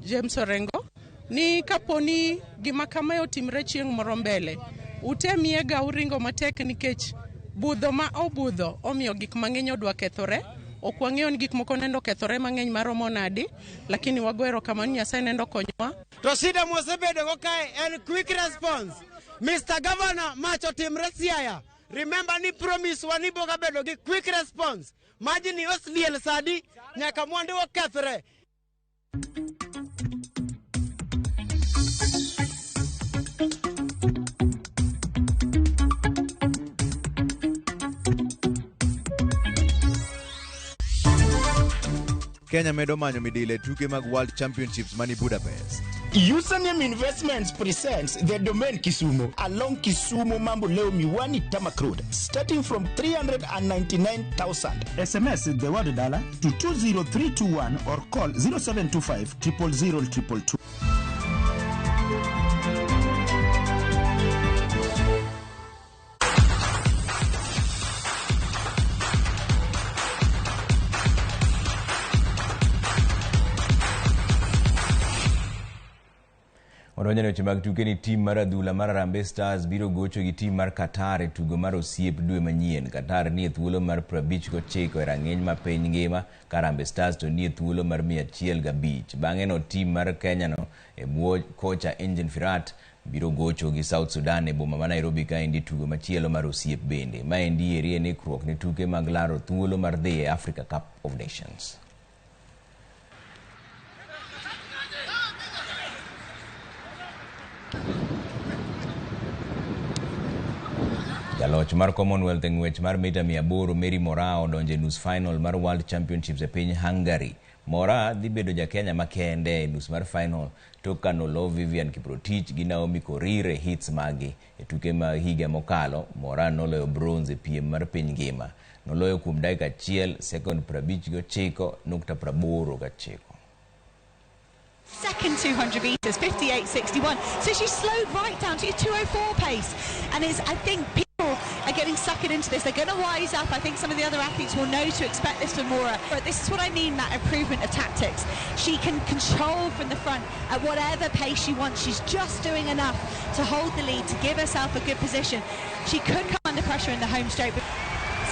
James Orengo ni kaponi gima kama otimre chieng' moro mbele utemie ga uringo matek nikech budho ma obudho omiyo gik mang'eny odwa kethore. Ok wang'eyo ni gik moko nendo kethore mang'eny maromo nadi, lakini wagoero kama Nyasaye nendo konyowa. To sida mosebedo go kae en quick response. Mr. Governor macho timre Siaya. Remember ni promise wani boga bedo gi quick response. Maji ni osliel sadi nyaka mwandu okethre. Kenya medo manyo midile tuke mag World Championships mani Budapest. Username Investments presents the domain Kisumu along Kisumu Mambo Leo Miwani Tamak Road, starting from 399,000. SMS the word dollar to 20321 or call 0725 000 222. Odonjane weche mag tuke ni tim mar adhula mar Harambee Stars biro gocho gi tim mar Qatar e tugo mar osiep dwe manyien. Qatar ni e thuolo mar 59 e rang'iny ma piny ngima, ka Harambee Stars to ni e thuolo mar 105. Bang'e no tim mar Kenya no e bwo kocha Engin Firat biro gocho gi South Sudan e boma ma Nairobi ka endi tugo machielo mar osiep bende. Ma endi eri en ikruok ne tuke mag laro thuolo mar dhi e Africa Cup of Nations. Jaloch mar Commonwealth ng'wech mar mita 800 Mary Moraa odonje nus final mar World Championships e piny Hungary. Moraa dhi bedo ja Kenya makende e nus mar final tok kanolo Vivian Kiprotich gi Naomi Korir e hits magi. E tuke ma higa mokalo, Moraa noloyo bronze e piem mar piny ngima. Noloyo kuom dakika 1 sekond 59.89. Second 200 metres, 58.61. So she slowed right down to a 2:04 pace. And I think people are getting suckered into this. They're going to wise up. I think some of the other athletes will know to expect this from Moraa. But this is what I mean, that improvement of tactics. She can control from the front at whatever pace she wants. She's just doing enough to hold the lead, to give herself a good position. She could come under pressure in the home straight.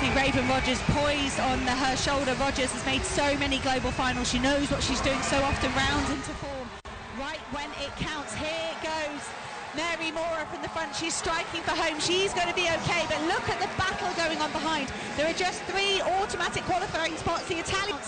See Raven Rogers poised on her shoulder. Rogers has made so many global finals. She knows what she's doing so often, rounds into form. Right when it counts, here it goes. Mary Moraa from the front, she's striking for home. She's going to be okay, but look at the battle going on behind. There are just 3 automatic qualifying spots. The Italians